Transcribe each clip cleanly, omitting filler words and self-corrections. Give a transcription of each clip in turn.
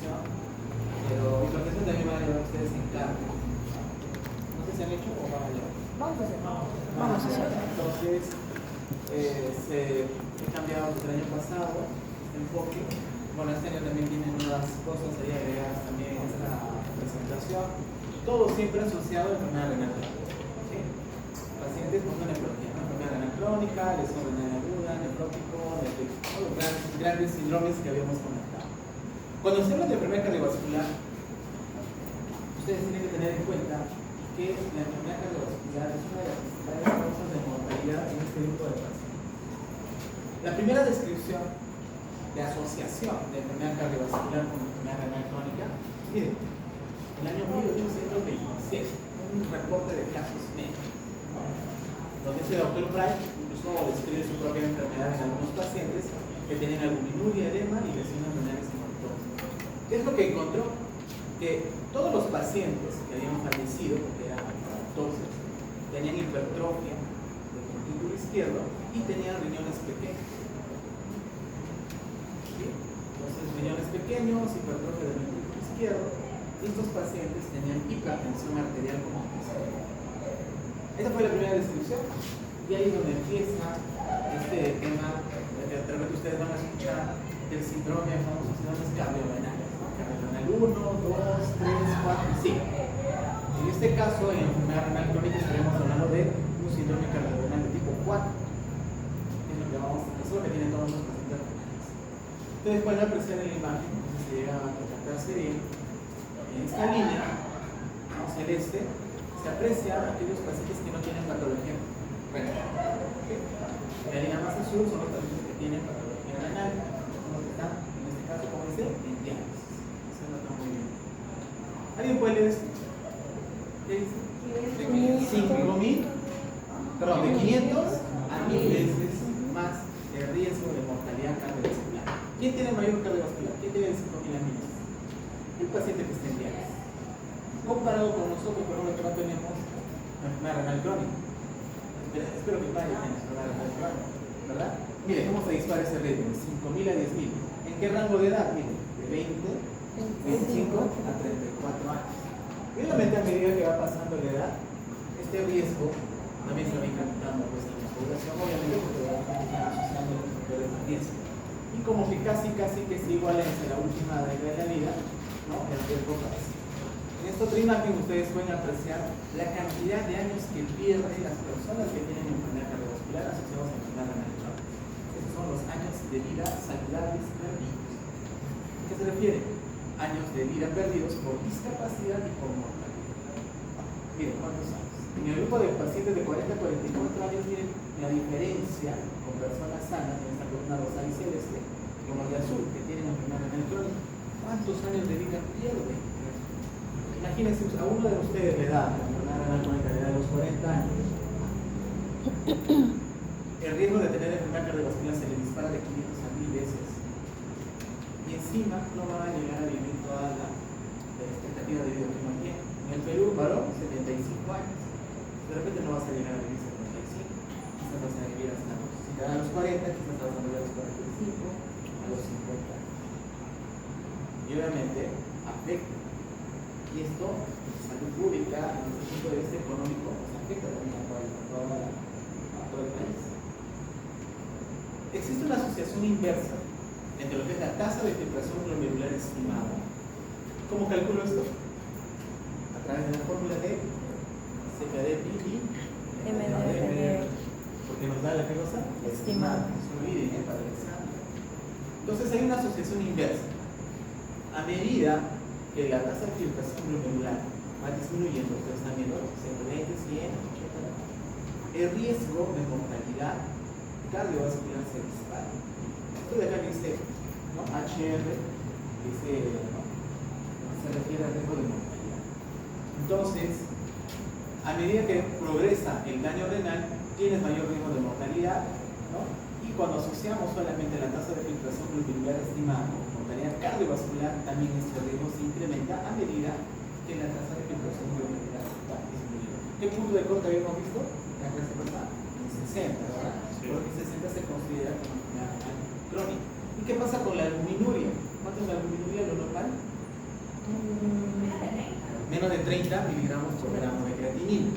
hipertensión, pero hipertensión también van a llevar ustedes en carne. No sé si han hecho o van a llevar. Vamos a hacer. Vamos a hacer. Entonces, he cambiado desde el año pasado este enfoque. Bueno, este año también tienen unas cosas ahí agregadas también en esta presentación. Todo siempre asociado a enfermedad renal crónica. ¿Sí? Pacientes con una nepropatía, ¿no? Enfermedad renal crónica, lesión renal aguda, nefrótico, los grandes síndromes que habíamos comentado. Cuando se habla de enfermedad cardiovascular, ustedes tienen que tener en cuenta que la enfermedad cardiovascular es una de las principales causas de mortalidad en este grupo de pacientes. La primera descripción de asociación de enfermedad cardiovascular con enfermedad renal crónica, miren, en el año 1826, un reporte de casos médicos, donde ese doctor Bright incluso describe su propia enfermedad en algunos pacientes que tenían albuminuria, edema y lesiones renales involuntarias. ¿Qué es lo que encontró? Que todos los pacientes que habían fallecido, porque eran entonces, tenían hipertrofia del ventrículo izquierdo y tenían riñones pequeños. ¿Sí? Entonces, riñones pequeños, hipertrofia del ventrículo izquierdo, y estos pacientes tenían hipertensión arterial como antecedente. Esta fue la primera descripción, y ahí es donde empieza este tema, de repente ustedes van a escuchar del síndrome, famosos síndromes cardiorenales. Renal 1, 2, 3, 4 y 5. En este caso, en enfermedad renal crónica estaremos hablando de un síndrome cardiorenal de tipo 4. Es lo que eso es lo que tienen todos los pacientes renales. Ustedes pueden apreciar en la imagen, no sé si llega a captarse bien, en esta línea, ¿no? Celeste, se aprecia aquellos pacientes que no tienen patología renal. ¿Okay? La línea más azul son los pacientes que tienen patología renal, son los que están, en este caso, como dice, en diálisis. Muy bien. ¿Alguien puede leer esto? ¿Qué dice? De 5.000, perdón, de 500 a 1000 veces más de riesgo de mortalidad cardiovascular. ¿Quién tiene mayor cardiovascular? ¿Quién tiene de 5.000 a 1000? El paciente que está en diálisis. Comparado con nosotros, por ejemplo, no tenemos enfermedad renal crónica. Espero que vaya a enfermedad renal crónica, ¿verdad? Miren, vamos a disparar ese riesgo de 5.000 a 10.000. ¿En qué rango de edad? Miren, de 25 a 34 años. Y obviamente a medida que va pasando la edad, este riesgo también se va incrementando pues, en la población, obviamente porque va asociando los factores de riesgo. Y como que casi que se igualen en la última década de la vida, ¿no? El riesgo crece. En esta otra imagen ustedes pueden apreciar la cantidad de años que pierden las personas que tienen enfermedad cardiovascular asociadas a enfermedad renal crónica. Esos son los años de vida saludables perdidos. ¿A qué se refiere? Años de vida perdidos por discapacidad y por mortalidad. Miren, ¿cuántos años? En el grupo de pacientes de 40 a 44 años, miren la diferencia con personas sanas en esta columna rosada y celeste, con los de azul, que tienen enfermedad renal crónica. ¿Cuántos años de vida pierden? Imagínense, a uno de ustedes le da la enfermedad renal crónica, le da los 40 años. El riesgo de tener enfermedad cardiovascular se le dispara de 500 a 1000 veces. Y encima no van a llegar a vivir toda la expectativa de vida que uno tiene. En el Perú, varón, 75 años. De repente no vas a llegar a vivir 75, quizás vas a vivir hasta los, si te dan a los 40, quizás vas a vivir a los 45, a los 50 años. Y obviamente afecta. Y esto, salud pública, desde el punto de vista económico, pues afecta también a todo el país. Existe una asociación inversa entre lo que es la tasa de filtración glomerular estimada. ¿Cómo calculo esto? A través de la fórmula de CKD-pi y MDR, porque nos da la ¿qué cosa? Estimada. No se olviden, para el examen. Entonces hay una asociación inversa. A medida que la tasa de filtración glomerular va disminuyendo, ustedes están viendo 120, 100, 80, el riesgo de mortalidad cardiovascular se dispara. Esto de acá dice, ¿no? HR, dice, ¿no? Se refiere al riesgo de mortalidad. Entonces, a medida que progresa el daño renal, tienes mayor riesgo de mortalidad, ¿no? Y cuando asociamos solamente la tasa de filtración glomerular estimada con mortalidad cardiovascular, también este riesgo se incrementa a medida que la tasa de filtración glomerular va disminuyendo. ¿Qué punto de corte habíamos visto? La clase pasada, en 60, ¿verdad? Porque 60 se considera como una enfermedad crónica. ¿Y qué pasa con la albuminuria? ¿Cuánto es la albuminuria? Lo normal, 4 menos de 30 miligramos por gramo de creatinina.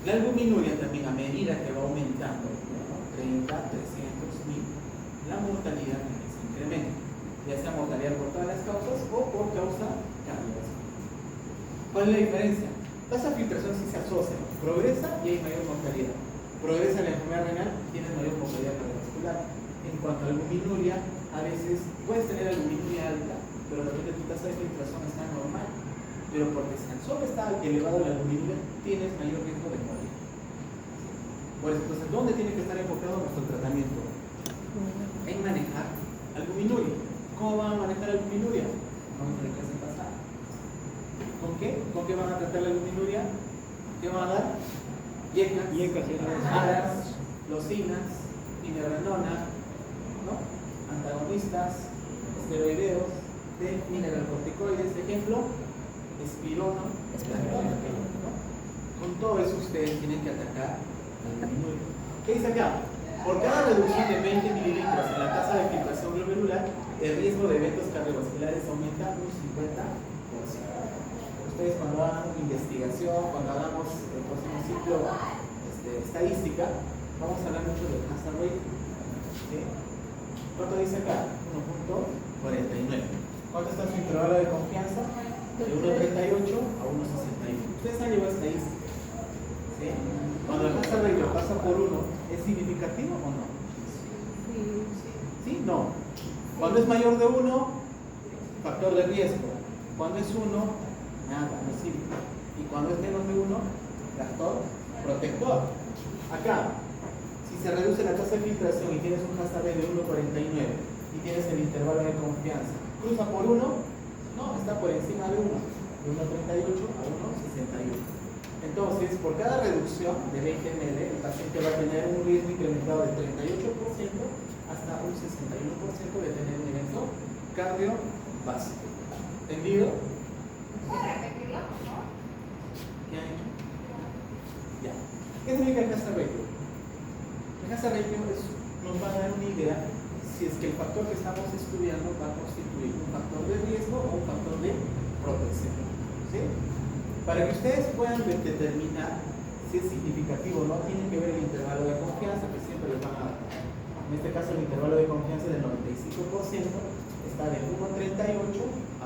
La albuminuria también, a medida que va aumentando, ¿no? 30, 300, 1000, la mortalidad también se incrementa, ya sea mortalidad por todas las causas o por causa cardiovascular. ¿Cuál es la diferencia? Tasa de filtración sí se asocia, progresa y hay mayor mortalidad. Progresa la enfermedad renal, tienes mayor mortalidad cardiovascular. En cuanto a albuminuria, a veces puedes tener albuminuria alta, pero de repente tu tasa de filtración está normal. Pero porque solo está elevado la albuminuria, tienes mayor riesgo de morir. Por eso, entonces, ¿dónde tiene que estar enfocado nuestro tratamiento? En manejar albuminuria. ¿Cómo van a manejar albuminuria? Vamos a ver qué hace pasar. ¿Con qué? ¿Con qué van a tratar la albuminuria? ¿Qué van a dar? Yecas, aras, losinas, inerrenona, ¿no? Antagonistas, esteroideos, de mineralocorticoides, ejemplo, espirona, ¿no? Con todo eso ustedes tienen que atacar la albuminuria. ¿Qué dice acá? Por cada reducción de 20 mililitros en la tasa de filtración glomerular, el riesgo de eventos cardiovasculares aumenta un 50%. Ustedes cuando hagan investigación, cuando hagamos el próximo ciclo estadística, vamos a hablar mucho del hazard ratio. ¿Sí? ¿Cuánto dice acá? 1.49. ¿Cuánto está su intervalo de confianza? De 1.38 a 1.61. Ustedes han llevado estadística. ¿Sí? Cuando el hazard ratio pasa por 1, ¿es significativo o no? ¿Sí? No. Cuando es mayor de 1, factor de riesgo. Cuando es 1, nada, no sirve. Y cuando es menos de 1, factor protector. Acá, si se reduce la tasa de filtración y tienes un hazard de 1.49 y tienes el intervalo de confianza, ¿cruza por 1? No, está por encima de 1, de 1.38 a 1.61. Entonces, por cada reducción de 20 ml, el paciente va a tener un riesgo incrementado de 38% hasta un 61% de tener un evento cardiovascular. ¿Entendido? ¿Qué han hecho? Ya. ¿Qué significa el hazard ratio? El hazard ratio nos va a dar una idea si es que el factor que estamos estudiando va a constituir un factor de riesgo o un factor de protección. ¿Sí? Para que ustedes puedan determinar si es significativo o no, tienen que ver el intervalo de confianza que siempre les van a dar. En este caso, el intervalo de confianza del 95% está de 1.38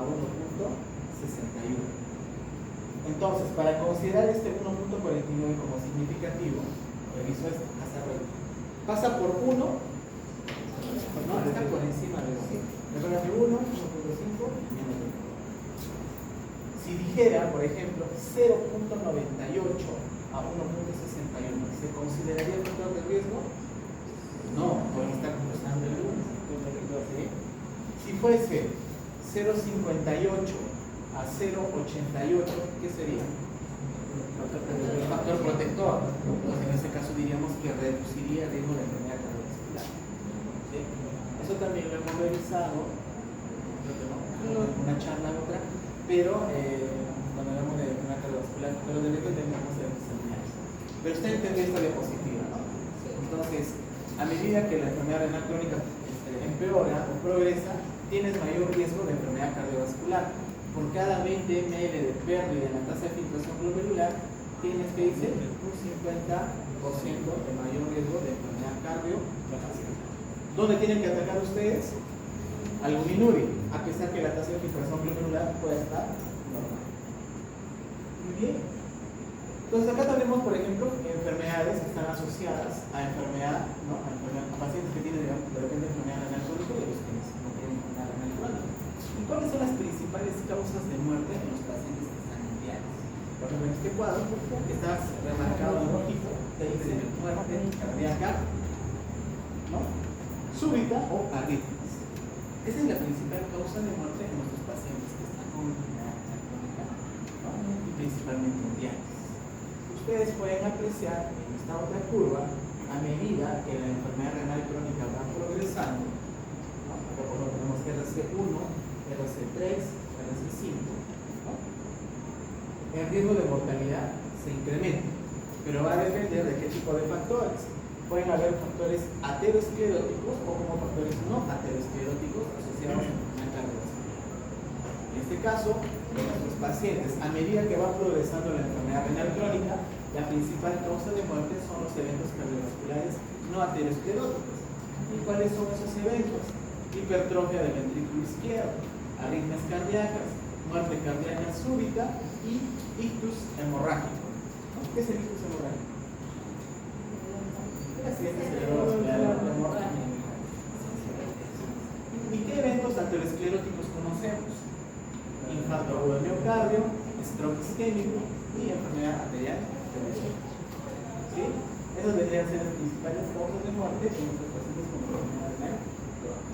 a 1.61. Entonces, para considerar este 1.49 como significativo, reviso este hazard ratio. Pasa por 1, no, está por encima de 1. Me de 1, 1.5, menos de 1. Si dijera, por ejemplo, 0.98 a 1.61, ¿se consideraría factor de riesgo? No, porque está cruzando el 1. ¿Sí? Si fuese 0.58 a 0.88, ¿qué sería? Factor protector. Pues en ese caso diríamos que reduciría el riesgo de enfermedad cardiovascular. ¿Sí? Eso también lo hemos revisado, creo que no, en una charla u otra, pero cuando hablamos de enfermedad cardiovascular, pero de repente tenemos de enfermedades. Pero usted entendió esta diapositiva, ¿no? Entonces, a medida que la enfermedad renal crónica empeora o progresa, tienes mayor riesgo de enfermedad cardiovascular. Por cada 20 ml de pérdida en la tasa de filtración glomerular, tienes que decir un 50% de mayor riesgo de enfermedad cardiovascular. ¿Dónde tienen que atacar ustedes? Albuminuria, a pesar que la tasa de filtración glomerular pueda estar normal. Muy bien. Entonces acá tenemos, por ejemplo, enfermedades que están asociadas a enfermedad, ¿no? A pacientes que tienen de repente enfermedad renal crónica y los que no tienen enfermedad renal crónica. ¿Y cuáles son las principales causas de muerte en los pacientes que están en diálisis? Por ejemplo, en este cuadro que está remarcado en rojito, te dice muerte cardíaca, ¿no? Súbita o arritmias. Esa es la principal causa de muerte en nuestros pacientes que están con enfermedad renal crónica, ¿no? Y principalmente en diálisis. Ustedes pueden apreciar en esta otra curva, a medida que la enfermedad renal crónica va progresando, ¿no? Acá por ejemplo tenemos RC1, RC3, RC5, ¿no? El riesgo de mortalidad se incrementa, pero va a depender de qué tipo de factores. Pueden haber factores ateroscleróticos o como factores no ateroscleróticos asociados a enfermedad cardiovascular. En este caso, en nuestros pacientes, a medida que va progresando la enfermedad renal crónica, la principal causa de muerte son los eventos cardiovasculares no arterioscleróticos. ¿Y cuáles son esos eventos? Hipertrofia del ventrículo izquierdo, arritmias cardíacas, muerte cardíaca súbita y ictus hemorrágico. ¿Qué es el ictus hemorrágico? El accidente cerebrovascular hemorrágico. ¿Y qué eventos arterioscleróticos conocemos? Infarto agudo del miocardio, stroke isquémico y enfermedad arterial. ¿Sí? Esas deberían ser las principales causas de muerte en nuestros pacientes con enfermedad renal crónica.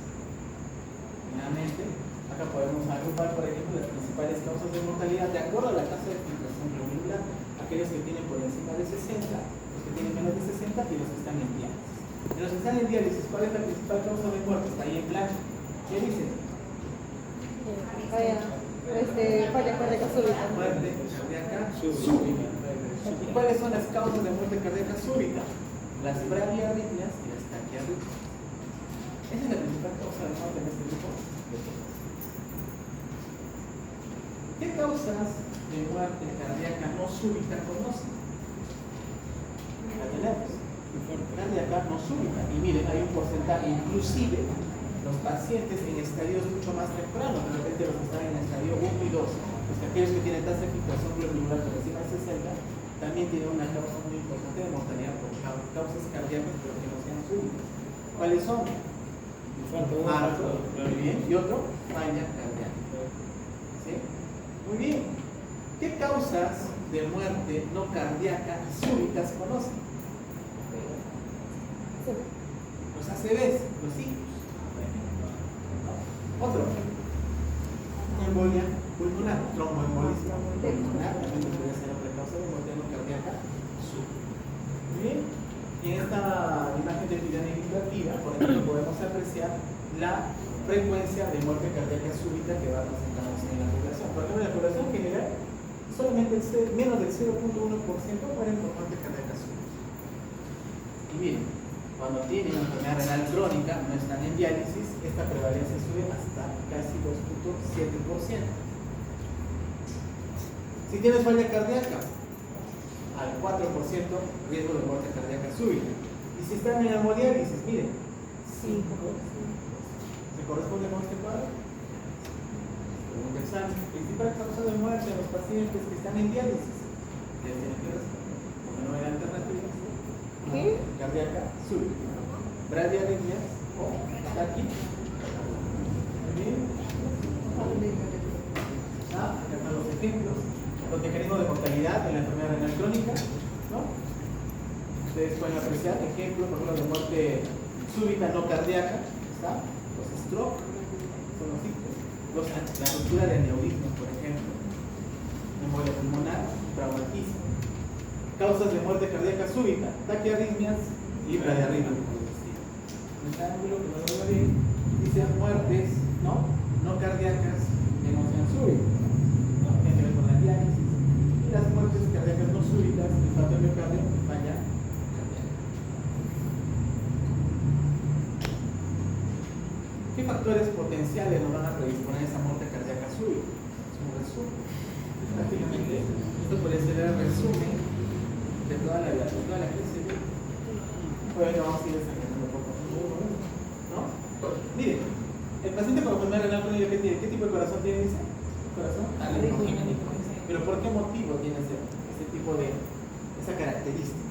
Nuevamente, acá podemos agrupar, por ejemplo, las principales causas de mortalidad de acuerdo a la tasa de filtración glomerular. Aquellos que tienen por encima de 60, los que tienen menos de 60 y los que están en diálisis. En los que están en diálisis, ¿cuál es la principal causa de muerte? Está ahí en blanco. ¿Qué dice? Falla cardíaca súbita. Muerte cardíaca súbita. ¿Y cuáles son las causas de muerte cardíaca súbita? Las bradiarritmias y las taquiarritmias. Esa es la principal causa de muerte en este grupo. ¿Qué causas de muerte cardíaca no súbita conocen? La tenemos. Cardíaca no súbita. Y miren, hay un porcentaje, inclusive los pacientes en estadios mucho más tempranos, de repente los que están en el estadio 1 y 2, pues aquellos que tienen tasa de filtración glomerular por encima de 60, también tienen una causa muy importante de mortalidad por causas cardíacas, pero que no sean súbitas. ¿Cuáles son? Infarto, muy bien, y otro, falla cardíaca. ¿Sí? Muy bien. ¿Qué causas de muerte no cardíaca y súbitas conocen? Los ACVs, los ictus. Otro, embolia pulmonar, tromboembolismo pulmonar, también podría ser otra causa de muerte no cardíaca súbita. Muy bien. Y en esta imagen de pirámide indicativa, por ejemplo, podemos apreciar la frecuencia de muerte cardíaca súbita que va presentándose en la población. Por ejemplo, en la población general, solamente menos del 0.1% mueren por muerte cardíaca súbita. Y miren, cuando tienen una enfermedad renal crónica, no están en diálisis, esta prevalencia sube hasta casi 2.7%. Si tienes falla cardíaca, al 4% riesgo de muerte cardíaca súbita. Y si están en hemodiálisis, miren, 5%. ¿Se corresponde con este cuadro? Pregunta examen. Principal causa de muerte en los pacientes que están en diálisis. Porque no hay alternativas. ¿Qué? Cardíaca súbita. Bradiarritmias o aquí. Muy bien. Acá están los ejemplos. Los mecanismos de mortalidad en la enfermedad renal crónica, ¿no? Ustedes pueden apreciar ejemplos, por ejemplo, de muerte súbita no cardíaca, ¿está? Los stroke, son los ictus, la ruptura de aneurismas, por ejemplo, embolia pulmonar, traumatismo. Causas de muerte cardíaca súbita, taquiarritmias y bradiarritmias. En este ángulo que lo veo bien, dice muertes, ¿no? No cardíacas que no sean súbitas, ¿no? Tiene que ver con la diálisis. Y las muertes cardíacas no súbitas, infarto del miocardio, falla cardíaca. ¿Qué factores potenciales nos van a predisponer a esa muerte cardíaca súbita? Es un resumen. Prácticamente, esto puede ser el resumen de toda la vida, de toda la crisis. Bueno, vamos a ir desarrollando poco a poco, ¿no? Miren, el paciente con enfermedad renal crónica, ¿qué tipo de corazón tiene? Dice, corazón alergogénico. ¿Pero por qué motivo tiene ese tipo de, esa característica?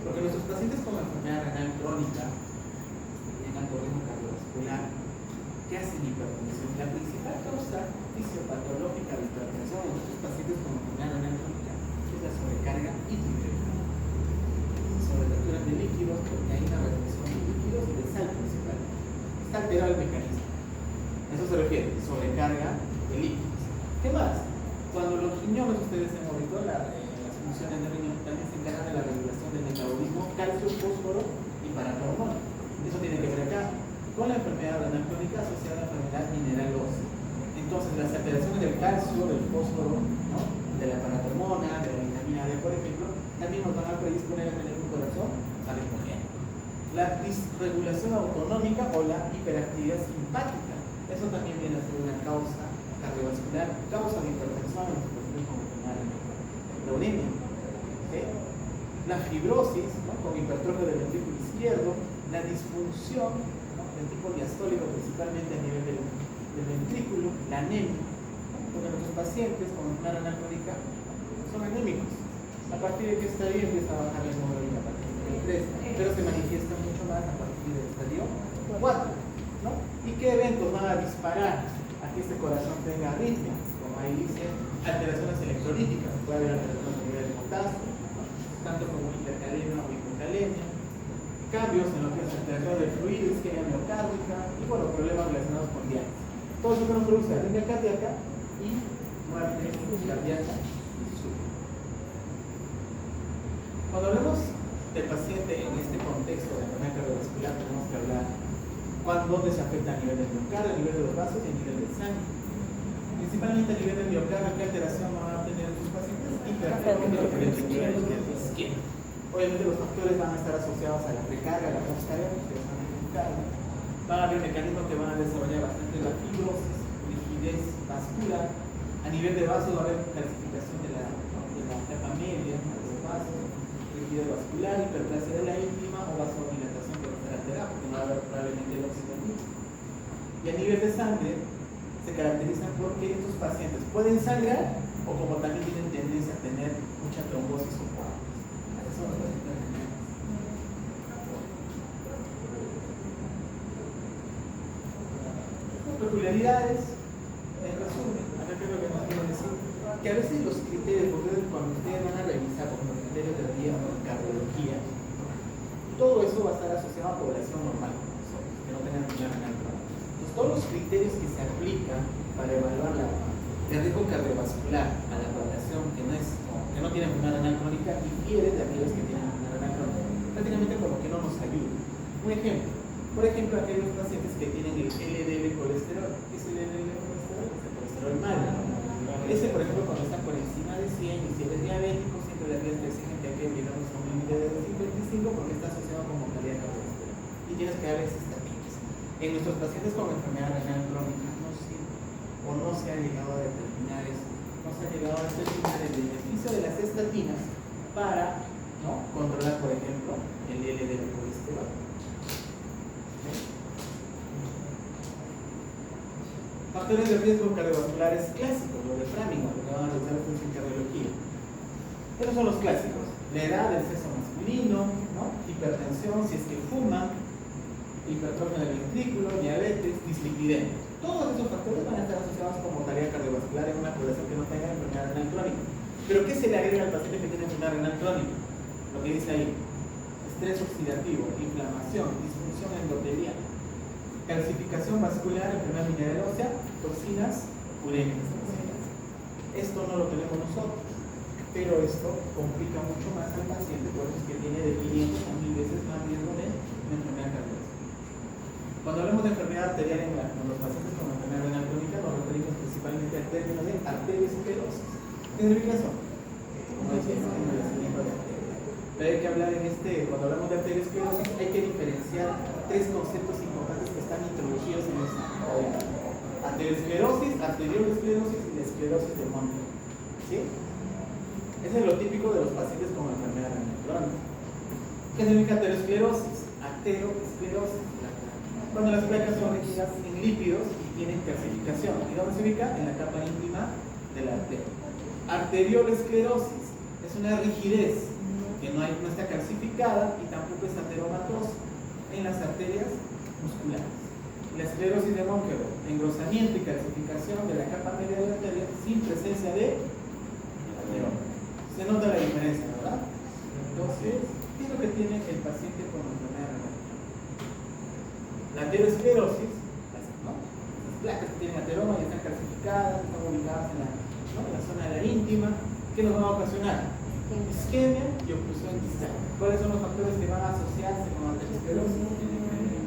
Porque nuestros pacientes con enfermedad renal crónica, en alto riesgo cardiovascular, ¿qué hacen hipertensión? La principal causa fisiopatológica de hipertensión en nuestros pacientes con enfermedad renal crónica es la sobrecarga hídrica. Sobrecarga de líquidos, porque hay una retención de líquidos y de sal principal. Está alterado el mecanismo. A eso se refiere, sobrecarga de líquidos. ¿Qué más? Cuando los riñones, ustedes han oído las funciones del riñón, también se encargan de la regulación del metabolismo calcio, fósforo y paratormona. Eso tiene que ver acá con la enfermedad renal crónica asociada a la enfermedad mineral ósea. Entonces, las alteraciones del calcio, del fósforo, ¿no? De la paratormona, de la vitamina D, por ejemplo, también nos van a predisponer a tener un corazón alergogénico. La disregulación autonómica o la hiperactividad simpática, eso también viene a ser una causa cardiovascular cardiovascular causa de hipertensión en los pacientes con enfermedad de anemia. ¿Sí? La fibrosis, ¿no? Con hipertrofia del ventrículo izquierdo, la disfunción, ¿no? Del tipo diastólico, principalmente a nivel del ventrículo, la anemia, ¿no? Porque nuestros pacientes con enfermedad renal crónica son anémicos. A partir de que estadio empieza a bajar el hemoglobina a partir del 3, pero se manifiesta mucho más a partir del estadio 4, ¿no? ¿Y qué eventos van a disparar a que este corazón tenga arritmia? Como ahí dice, alteraciones electrolíticas, puede haber alteraciones a nivel de potasio, ¿no? Tanto como hipercalemia o hipocalemia, cambios en lo que es alteración del fluido, isquemia miocárdica y bueno, problemas relacionados con diálisis. Todo eso que nos produce arritmia cardíaca y muerte cardíaca y súbita. Cuando hablamos del paciente en este contexto de enfermedad cardiovascular, tenemos que hablar dónde se afecta a nivel del miocardio, a nivel de los vasos y a nivel del sangre. Principalmente a nivel del miocardio, ¿qué alteración van a tener sus pacientes? Hipertrofia ventricular isquémica. Obviamente los factores van a estar asociados a la precarga, a la postcarga, ustedes van a identificar. Van a haber mecanismos que van a desarrollar bastante la fibrosis, rigidez vascular. A nivel de vasos va a haber calcificación de la capa media, de los vasos, rigidez vascular, hiperplasia de la íntima o vasodilatación que va a estar alterada, porque no va a haber probablemente el óxido nítrico. Y a nivel de sangre se caracterizan porque estos pacientes pueden sangrar o como también tienen tendencia a tener mucha trombosis o coágulos. Peculiaridades, en resumen, acá creo que nos quiero decir que a veces los criterios, porque cuando ustedes van a revisar los criterios de riesgo en cardiología, todo eso va a estar asociado a población normal, que no tengan enfermedad renal crónica. Entonces, todos los criterios que se aplican para evaluar el riesgo cardiovascular a la población que no tiene enfermedad renal crónica difiere de aquellos que tienen enfermedad renal crónica, prácticamente como que no nos ayuda. Un ejemplo. Por ejemplo, aquellos pacientes que tienen el LDL colesterol. ¿Qué es el LDL colesterol? Es el colesterol malo. Ese, por ejemplo, cuando está por encima de 100 y si eres diabético, siempre le tienes que decir que hay que llegamos a un límite de 55 porque está asociado con mortalidad cardiovascular. Y tienes que darles estatinas. En nuestros pacientes con enfermedad renal crónica no sirve o no se ha llegado a determinar eso. No se ha llegado a determinar el beneficio de las estatinas para controlar, por ejemplo, el LDL colesterol. Factores de riesgo cardiovasculares clásicos, lo de Framingham, lo que van a realizar ustedes en cardiología. Esos son los clásicos: la edad, el sexo masculino, hipertensión, si es que fuman, hipertrofia del ventrículo, diabetes, dislipidemia. Todos esos factores van a estar asociados con mortalidad cardiovascular en una población que no tenga enfermedad renal crónica. Pero ¿qué se le agrega al paciente que tiene enfermedad renal crónica? Lo que dice ahí: estrés oxidativo, inflamación, disfunción endotelial, calcificación vascular, enfermedad mineral ósea, toxinas urémicas. Esto no lo tenemos nosotros, pero esto complica mucho más al paciente, por eso es que tiene de 500 a 1000 veces más riesgo de enfermedad cardiovascular. Cuando hablamos de enfermedad arterial en los pacientes con enfermedad renal crónica, nos referimos principalmente al término de arteriosclerosis. ¿Qué significa eso? Como decíamos, endurecimiento de arterias. Pero hay que hablar cuando hablamos de arteriosclerosis, hay que diferenciar tres conceptos importantes que están introducidos en esta área: arteriosclerosis, arteriolesclerosis y la esclerosis de Monte. ¿Sí? Eso es lo típico de los pacientes con enfermedad renal crónica. ¿Qué significa arteriosclerosis? Arteriosclerosis. Cuando las placas son regidas en lípidos y tienen calcificación. ¿Y dónde se ubica? En la capa íntima de la arteria. Arteriolesclerosis es una rigidez que no está calcificada y tampoco es ateromatosa en las arterias musculares. La esclerosis de Monkeberg, engrosamiento y calcificación de la capa media de la arteria sin presencia de ateroma. Se nota la diferencia, ¿verdad? Entonces, ¿qué es lo que tiene el paciente con enfermedad renal? La aterosclerosis, las placas que tienen ateroma y están calcificadas, están ubicadas en la zona de la íntima, ¿qué nos van a ocasionar? Isquemia y oclusión distal. ¿Cuáles son los factores que van a asociarse con la aterosclerosis?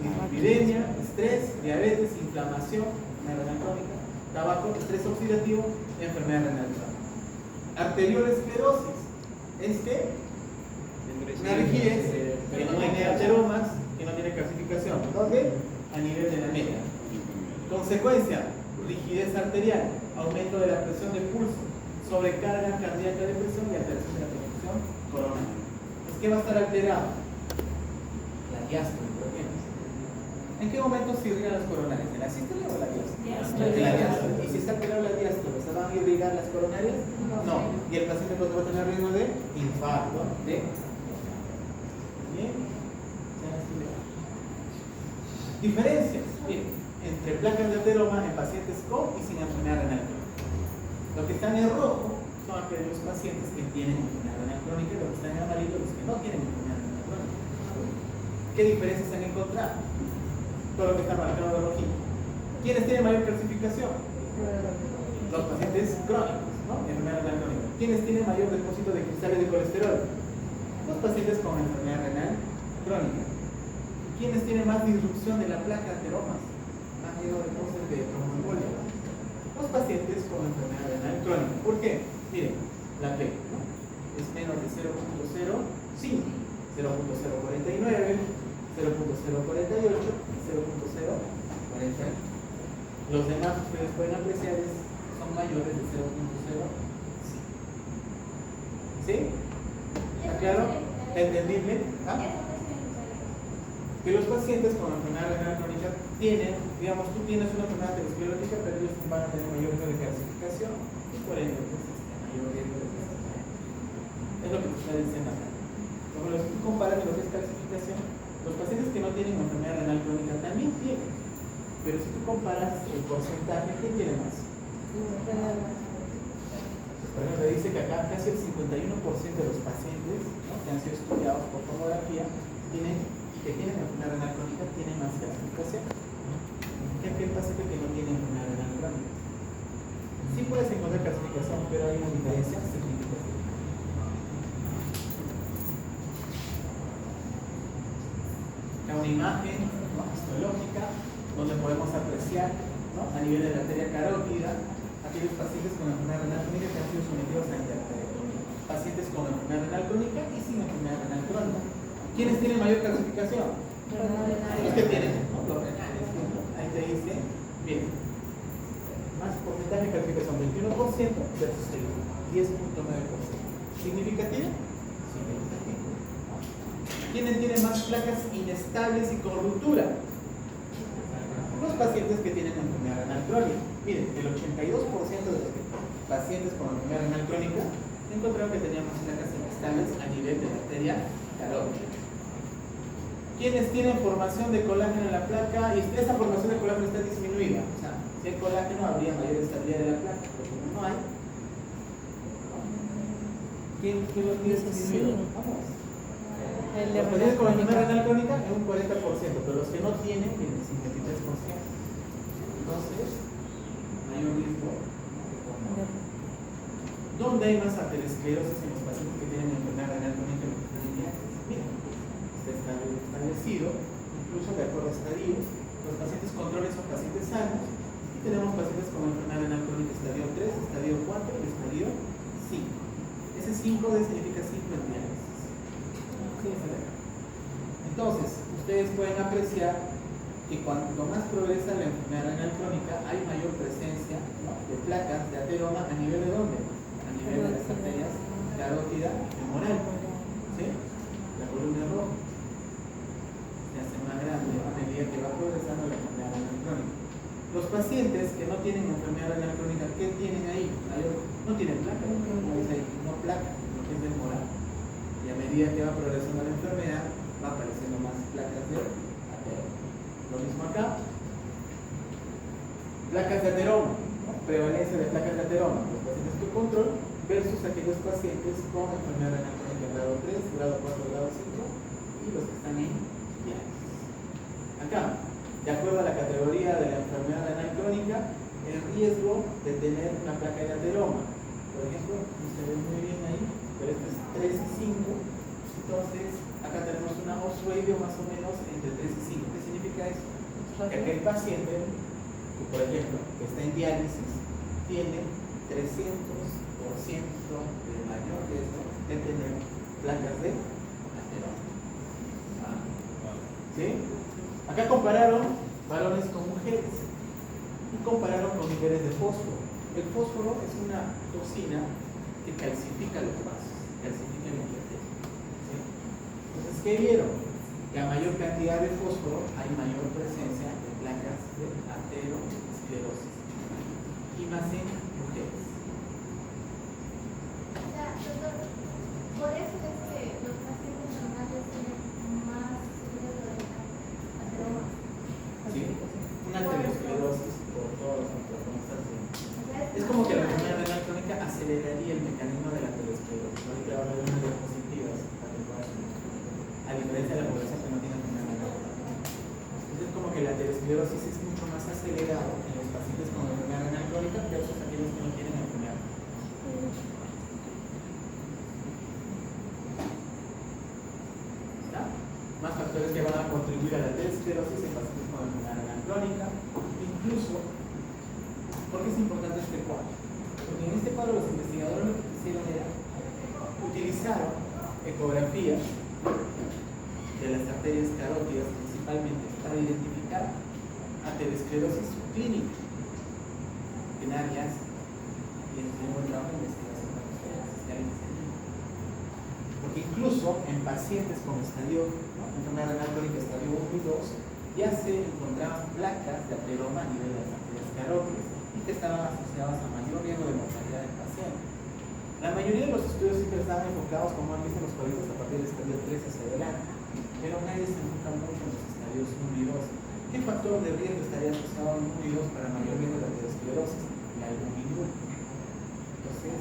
Dislipidemia, estrés, diabetes, inflamación, enfermedad renal crónica, tabaco, estrés oxidativo y enfermedad renal crónica. Arteriolesclerosis es que una rigidez que no tiene ateromas, que no tiene calcificación. ¿Dónde? A nivel de la media. Consecuencia, rigidez arterial, aumento de la presión de pulso, sobrecarga cardíaca de presión y alteración de la perfusión coronaria. Pues, ¿qué va a estar alterado? La diástole, por ejemplo. ¿En qué momento se irrigan las coronarias? ¿En la sístole o en la diástole? En la diástole. ¿Y si está alterada la diástole, se van a irrigar las coronarias? No. Y el paciente pues, va a tener riesgo de infarto. Bien. Diferencias. Bien. Entre placas de ateroma en pacientes con y sin enfermedad renal crónica. Lo que están en rojo son aquellos pacientes que tienen enfermedad renal crónica y los que están en amarillo los que no tienen enfermedad renal crónica. ¿Qué diferencias se han encontrado? Todo lo que está marcado de rojito. ¿Quiénes tienen mayor calcificación? Los pacientes crónicos, ¿no? Enfermedad renal crónica. ¿Quiénes tienen mayor depósito de cristales de colesterol? Los pacientes con enfermedad renal crónica. ¿Quiénes tienen más disrupción de la placa ateromas? Más miedo de cosas de tromboembolia. Los pacientes con enfermedad renal crónica. ¿Por qué? Miren, la P, ¿no? Es menos de 0.05, 0.049, 0.048, 0.040. Los demás ustedes pueden apreciar son mayores de 0.05. ¿Sí? ¿Está claro? ¿Entendible? ¿Ah? Que los pacientes con enfermedad renal crónica tienen, digamos, tú tienes una enfermedad aterosclerótica, pero ellos van a tener mayor riesgo de calcificación y por ende, pues, mayor riesgo de calcificación. Es lo que te está diciendo acá. Como los que comparan lo que es calcificación, los pacientes que no tienen enfermedad renal crónica también tienen, pero si tú comparas el porcentaje, ¿quién tiene más? Por ejemplo, dice que acá casi el 51% de los pacientes, ¿no?, que han sido estudiados por tomografía que tienen enfermedad renal crónica tienen más calcificación que aquel paciente que no tiene enfermedad renal crónica. Sí puedes encontrar calcificación, pero hay una diferencia significativa. Una imagen, ¿no?, histológica donde podemos apreciar, ¿no?, a nivel de la arteria carótida aquellos pacientes con enfermedad renal crónica que han sido sometidos a enterectomía, pacientes con enfermedad renal crónica y sin enfermedad renal crónica. ¿Quiénes tienen mayor calcificación? Los que tienen, ¿no?, los renales. Ahí te dice, bien, más porcentaje de calcificación, 21% versus el 10.9%. ¿Significativo? Significativo. ¿Quiénes tienen más placas inestables y con ruptura? Los pacientes que tienen enfermedad renal crónica. Miren, el 82% de los pacientes con enfermedad renal crónica encontraron que tenían más placas inestables a nivel de la arteria carótida. ¿Quiénes tienen formación de colágeno en la placa? Y esa formación de colágeno está disminuida. O sea, si hay colágeno habría mayor estabilidad de la placa, pero como no hay, ¿quién lo tiene disminuido? Vamos. Los pacientes con enfermedad renal crónica es un 40%, pero los que no tienen, tienen 53%. Entonces, mayor riesgo. ¿Dónde hay más aterosclerosis en los pacientes que tienen enfermedad renal crónica? Mira, está establecido, incluso de acuerdo a estadios. Los pacientes controles son pacientes sanos y tenemos pacientes con enfermedad renal crónica estadio 3, estadio 4 y estadio 5. Ese 5 significa 5 en diálisis. Entonces, ustedes pueden apreciar que cuanto más progresa la enfermedad renal crónica, hay mayor presencia, ¿no?, de placas de ateroma a nivel de dónde? A nivel de las arterias carótida y femoral. ¿Sí? La columna roja se hace más grande a medida que va progresando la enfermedad renal crónica. Los pacientes que no tienen enfermedad renal crónica, ¿qué tienen ahí? No tienen placa, como dice ahí, no placa, lo que es del moral. Y a medida que va progresando la enfermedad, va apareciendo más placas de ateroma. Lo mismo acá. Placas de ateroma, ¿no?, prevalencia de placas de ateroma, los pacientes con control versus aquellos pacientes con enfermedad renal crónica grado 3, grado 4, grado 5 y los que están en diálisis. Acá, de acuerdo a la categoría de la enfermedad renal crónica, el riesgo de tener una placa de ateroma, por ejemplo, no se ve muy bien ahí, pero este es 3 y 5, entonces acá tenemos una odds ratio más o menos entre 3 y 5. ¿Qué significa eso? Que aquel paciente, que por ejemplo, que está en diálisis, tiene 300% de mayor riesgo de tener placas de ateroma. ¿Sí? Acá compararon varones con mujeres. y compararon con niveles de fósforo. El fósforo es una toxina que calcifica los vasos, calcifica el endotelio. ¿Sí? Entonces, ¿qué vieron? Que a mayor cantidad de fósforo hay mayor presencia de placas de aterosclerosis y más en mujeres. O sea, doctor, por eso es que los pacientes normales tienen más riesgo de ateroma. ¿Sí? Una aterosclerosis por todos los protagonistas de... O sea, Es como que la enfermedad renal crónica aceleraría el mecanismo de la aterosclerosis. Ahorita voy a hablar de unas diapositivas para que puedan ver. A diferencia de la población que no tiene enfermedad renal crónica. Entonces, como que la aterosclerosis es mucho más acelerado en los pacientes con enfermedad renal crónica versus aquellos que no tienen enfermedad. ¿Está? Más factores que van a contribuir a la aterosclerosis en pacientes con enfermedad renal crónica. Incluso, ¿por qué es importante este cuadro? Porque en este cuadro los investigadores lo que hicieron era utilizaron ecografías de las arterias carótidas principalmente para identificar aterosclerosis subclínica en áreas y en un buen trabajo de investigación para ustedes, porque incluso en pacientes con estadio, ¿no?, enfermedad renal crónica estadio 1 y 2 ya se encontraban placas de ateroma a nivel de las arterias carótidas y que estaban asociadas a mayor riesgo de mortalidad del paciente. La mayoría de los estudios siempre estaban enfocados, como han visto en los cuadritos, a partir del estadio 3 hacia adelante, pero nadie se enfoca mucho en los estadios 1 y 2. ¿Qué factor de riesgo estaría asociado en 1 y 2 para mayor riesgo de aterosclerosis? La albuminuria. Entonces,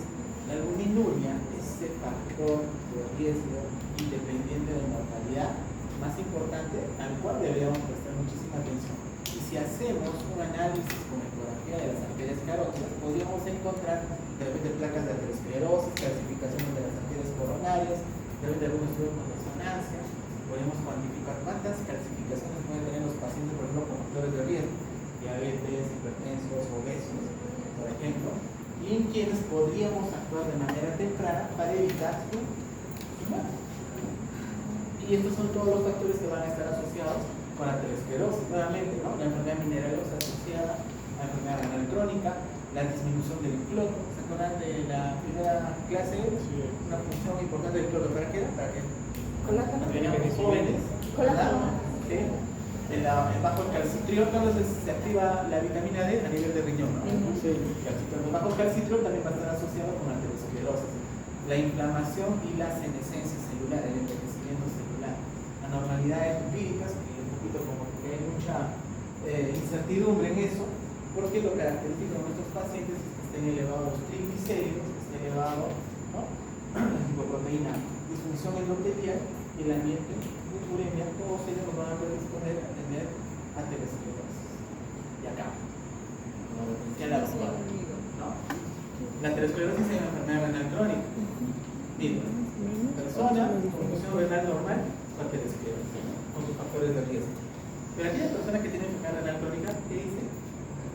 la albuminuria es el factor de riesgo independiente de mortalidad más importante al cual deberíamos prestar muchísima atención. Y si hacemos un análisis con ecografía de las arterias carótidas, podríamos encontrar de repente placas de aterosclerosis, calcificaciones de las arterias coronarias, de repente algunos estudios con resonancia. Podemos cuantificar cuántas calcificaciones pueden tener los pacientes, por ejemplo, con factores de riesgo, diabetes, hipertensos, obesos, por ejemplo, y en quienes podríamos actuar de manera temprana para evitar su muerte. Y estos son todos los factores que van a estar asociados con la aterosclerosis. Nuevamente, ¿no?, la enfermedad mineralosa asociada a la enfermedad renal crónica, la disminución del cloro. ¿Se acuerdan de la primera clase? Sí. Una función importante del cloro. ¿Para qué? Para que Colágeno. teníamos jóvenes. Colágeno. ¿Sí? El bajo calcitriol, cuando se activa la vitamina D a nivel de riñón, ¿no? Sí. El bajo calcitriol también va a estar asociado con la aterosclerosis. La inflamación y la senescencia celular, el envejecimiento celular. Anormalidades empíricas, que un poquito como que hay mucha incertidumbre en eso, porque lo característico de nuestros pacientes es que estén elevados los triglicéridos, que esté elevado, ¿no?, la lipoproteína, disfunción endotelial y el ambiente de uremia, todos ellos nos van a predisponer a tener aterosclerosis. Y acá, como lo decía la doctora, ¿no? La aterosclerosis es una enfermedad renal crónica. Mira, persona con función renal normal con aterosclerosis, con sus factores de riesgo. Pero aquella persona que tiene enfermedad renal crónica, ¿qué dice?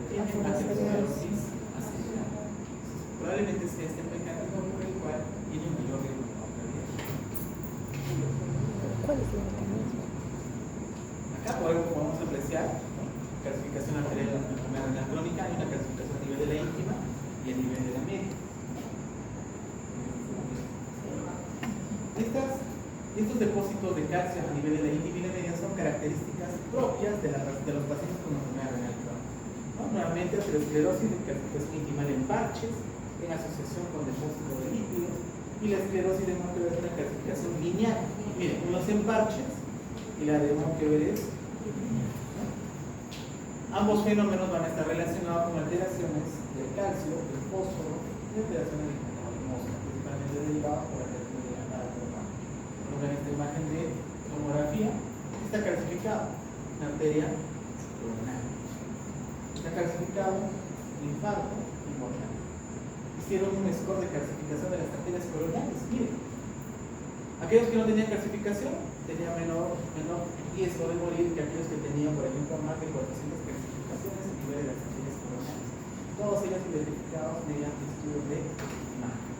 Tiene aterosclerosis acelerada. Probablemente sea este mecanismo por el cual tiene un mayor riesgo de mortalidad. ¿Cuál es el mecanismo? Acá podemos apreciar, ¿no?, calcificación arterial de la enfermedad renal crónica, hay una calcificación a nivel de la íntima y a nivel de la media. Estos depósitos de calcio a nivel de la íntima y la media son características propias de los pacientes con enfermedad renal crónica, ¿no? Nuevamente, aterosclerosis de calcificación intimal en parches, en asociación con depósitos de lípidos, y la esclerosis de Monkever es una calcificación lineal. Miren, uno es en parches y la de Monkever es lineal, ¿no? Ambos fenómenos van a estar relacionados con alteraciones del calcio, del fósforo y alteraciones del metabolismo, principalmente derivadas por la alteración de la arteria. En esta imagen de tomografía está calcificado una arteria coronaria, está calcificado un infarto y mortal. Hicieron un score de calcificación de las arterias coronarias. Miren, aquellos que no tenían calcificación tenían menor riesgo de morir que aquellos que tenían, por ejemplo, más de 400 calcificaciones en nivel de las arterias coronarias. Todos ellos identificados mediante estudios de imagen.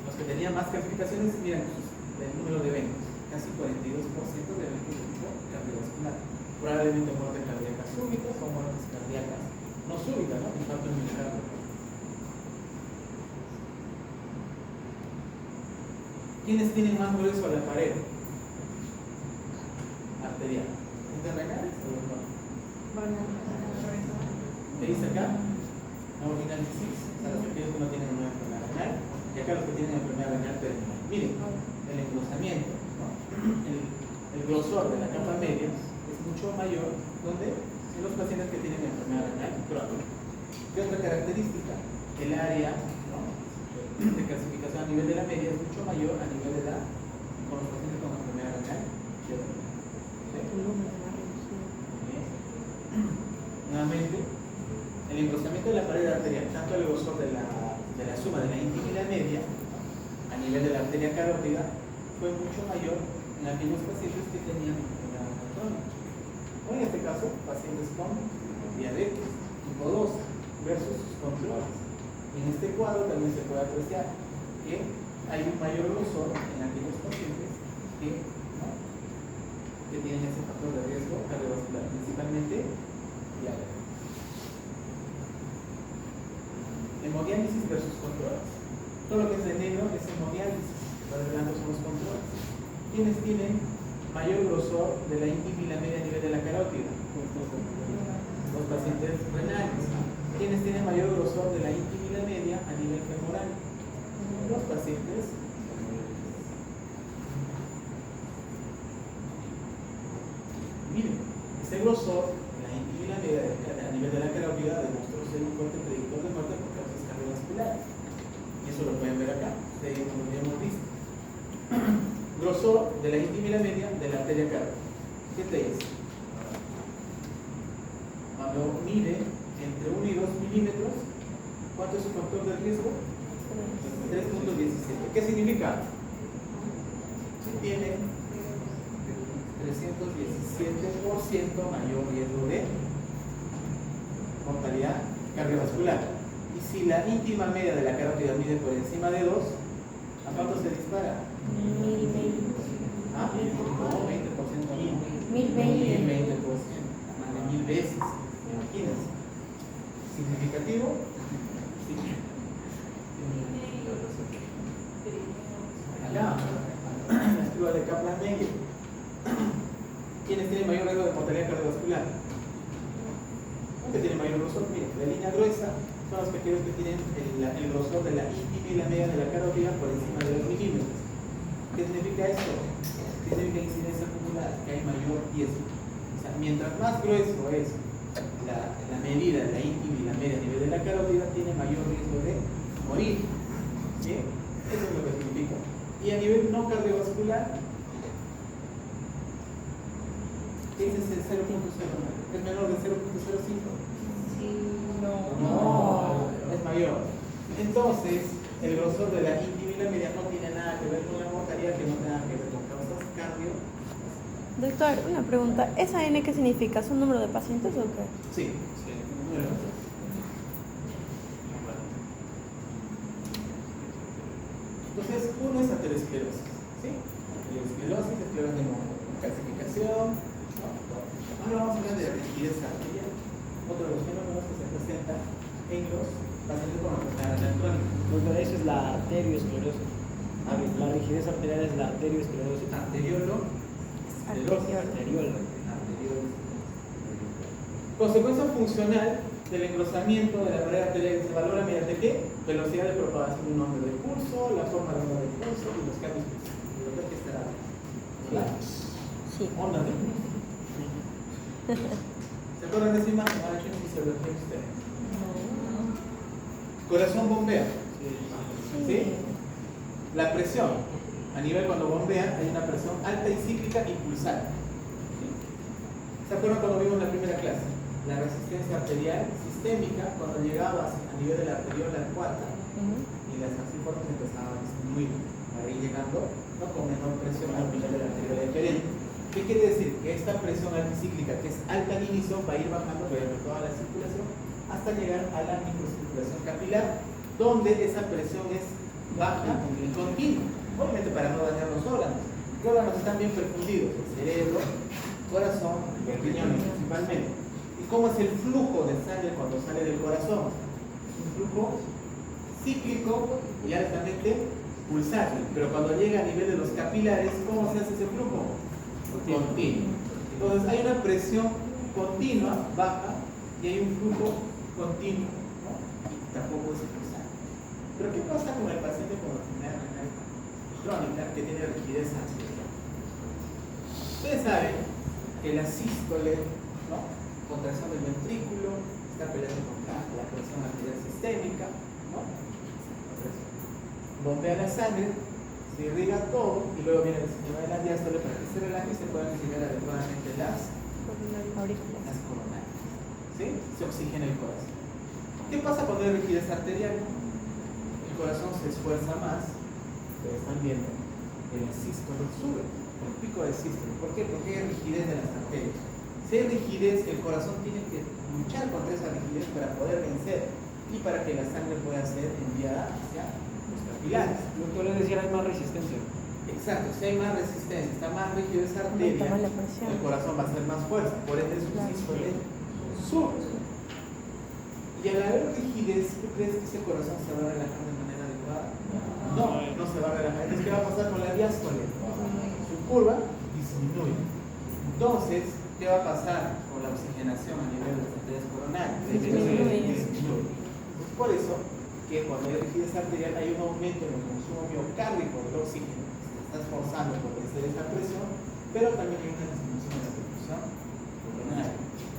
Los que tenían más calcificaciones, miren el número de eventos, casi 42% de eventos de tipo cardiovascular, probablemente muerte cardíaca. súbitas o muertes cardíacas no súbitas, ¿no? Infarto en miocardio. ¿Quiénes tienen más grueso a la pared? Arterial. ¿Interrenales o no? ¿Te dice acá? Aortinal disease, o sea, los aquellos que no tienen una enfermedad renal, y acá los que tienen enfermedad renal terminal. Miren, el engrosamiento, ¿no? El grosor de la capa media es mucho mayor, donde en los pacientes que tienen enfermedad renal crónica. ¿Qué otra característica? El área, ¿no?, de calcificación a nivel de la media es mucho mayor a nivel de la, con los pacientes con enfermedad renal. ¿Sí? Nuevamente, el engrosamiento de la pared arterial, tanto el grosor de la suma de la íntima y la media, a nivel de la arteria carótida, fue mucho mayor en aquellos pacientes que tenían enfermedad crónica. O en este caso, pacientes con diabetes tipo 2 versus sus controles. En este cuadro también se puede apreciar que hay un mayor grosor en aquellos pacientes que, ¿no?, que tienen ese factor de riesgo cardiovascular, principalmente diabetes. Hemodiálisis versus controles. Todo lo que es de negro es hemodiálisis, los de blanco son los controles. ¿Quiénes tienen mayor grosor de la íntima y la media a nivel de la carótida? Los pacientes renales. ¿Quiénes tienen mayor grosor de la íntima y la media a nivel femoral? Los pacientes femoral. Miren, ese grosor, la íntima y la media a nivel de la carótida, demostró ser un fuerte predictor de muerte por causas cardiovasculares. Y eso lo pueden ver acá, ustedes como lo hemos visto. Grosor de la íntima y la media de la arteria carótida. ¿Qué te dice? Cuando mide entre 1 y 2 milímetros, ¿cuánto es su factor de riesgo? 3.17. ¿Qué significa? Tiene 317% mayor riesgo de mortalidad cardiovascular. Y si la íntima media de la carótida mide por encima de 2, ¿a cuánto se dispara? 1020. ¿Ah? No, 20%. 1020. 1020%. Más de 1000 veces. Imagínense. ¿Significativo? Sí. Acá, la estructura de Kaplan-Meier. ¿Quiénes tienen mayor riesgo de mortalidad cardiovascular? ¿Qué tiene mayor grosor? Miren, la línea gruesa son los pequeños que tienen el grosor de la íntima y la media de la carótida por encima de 2 milímetros. ¿Qué significa esto? ¿Qué significa incidencia acumulada? Que hay mayor riesgo. O sea, mientras más grueso es la medida de la íntima y la media a nivel de la carótida, tiene mayor riesgo de morir. ¿Sí? Eso es lo que significa. Y a nivel no cardiovascular, ¿qué es ese 0.0? ¿Es menor de 0.05? Sí, no. No, es mayor. Entonces, el grosor de la íntima y la media no tiene nada que ver con la mortalidad, que no tenga que ver con causas cardio. Doctor, una pregunta. ¿Esa N qué significa? ¿Es un número de pacientes o qué? Sí. Entonces, uno es aterosclerosis. ¿Sí? Aterosclerosis, esclerosis de calcificación. ¿No? Ahora vamos a hablar de rigidez arterial. Otro de los fenómenos que se presenta en los pacientes con enfermedad renal crónica. Doctor, eso es la arteriosclerosis. La rigidez arterial es la arteriosclerosis. Arteriol. Consecuencia funcional del engrosamiento de la pared arterial se valora mediante qué? Velocidad de propagación de un onda de pulso, la forma de onda de pulso y los cambios físicos. Lo que estará. ¿Verdad? Sí. Onda de pulso. ¿Se acuerdan de esa imagen? Ahora quién fisiología ustedes. Corazón bombea. ¿Sí? La presión. A nivel cuando bombea hay una presión alta y cíclica impulsada. ¿Sí? ¿Se acuerdan cuando vimos la primera clase? La resistencia arterial sistémica cuando llegabas a nivel de la arteriola cuarta y las calciformes empezaban a disminuir para ir llegando, ¿no?, con menor presión al nivel de la arteriola deferente. ¿Qué quiere decir? Que esta presión anticíclica, que es alta al inicio, va a ir bajando por toda la circulación hasta llegar a la microcirculación capilar, donde esa presión es baja y continua. Obviamente para no dañar los órganos. Los órganos están bien perfundidos, el cerebro, corazón, los riñones principalmente. Y ¿Cómo es el flujo de sangre cuando sale del corazón? Es un flujo cíclico y altamente pulsátil, pero cuando llega a nivel de los capilares, ¿cómo se hace ese flujo? Continuo. Entonces hay una presión continua, baja, y hay un flujo continuo, ¿no? Y tampoco es pulsante. Pero ¿qué pasa con el paciente con enfermedad renal crónica que tiene rigidez arterial? Ustedes saben que la sístole, ¿no? Contracción del ventrículo, está peleando contra la presión arterial sistémica, ¿no? Bombea la sangre, se irriga todo y luego viene el sistema de la diástole para que se relaje y se puedan irrigar adecuadamente las coronarias. ¿Sí? Se oxigena el corazón. ¿Qué pasa cuando hay rigidez arterial? El corazón se esfuerza más, pero están viendo que la sístole sube, el pico de sístole. ¿Por qué? Porque hay rigidez de las arterias. Si hay rigidez, el corazón tiene que luchar contra esa rigidez para poder vencer y para que la sangre pueda ser enviada hacia los capilares. Lo que yo les decía, hay más resistencia. Exacto, si hay más resistencia, está más rígido esa arteria, Aumenta más la presión. el corazón va a ser más fuerte, por ende su sístole sube. Y al haber rigidez, ¿tú crees que ese corazón se va a relajar de manera adecuada? No se va a relajar. Entonces, ¿qué va a pasar con la diástole? Su curva disminuye. Entonces, ¿qué va a pasar con la oxigenación a nivel de las arterias coronarias? Disminuye. Es por eso que cuando hay rigidez arterial hay un aumento en el consumo miocárdico del oxígeno. Se está esforzando por vencer esta presión, pero también hay una disminución de la perfusión coronaria.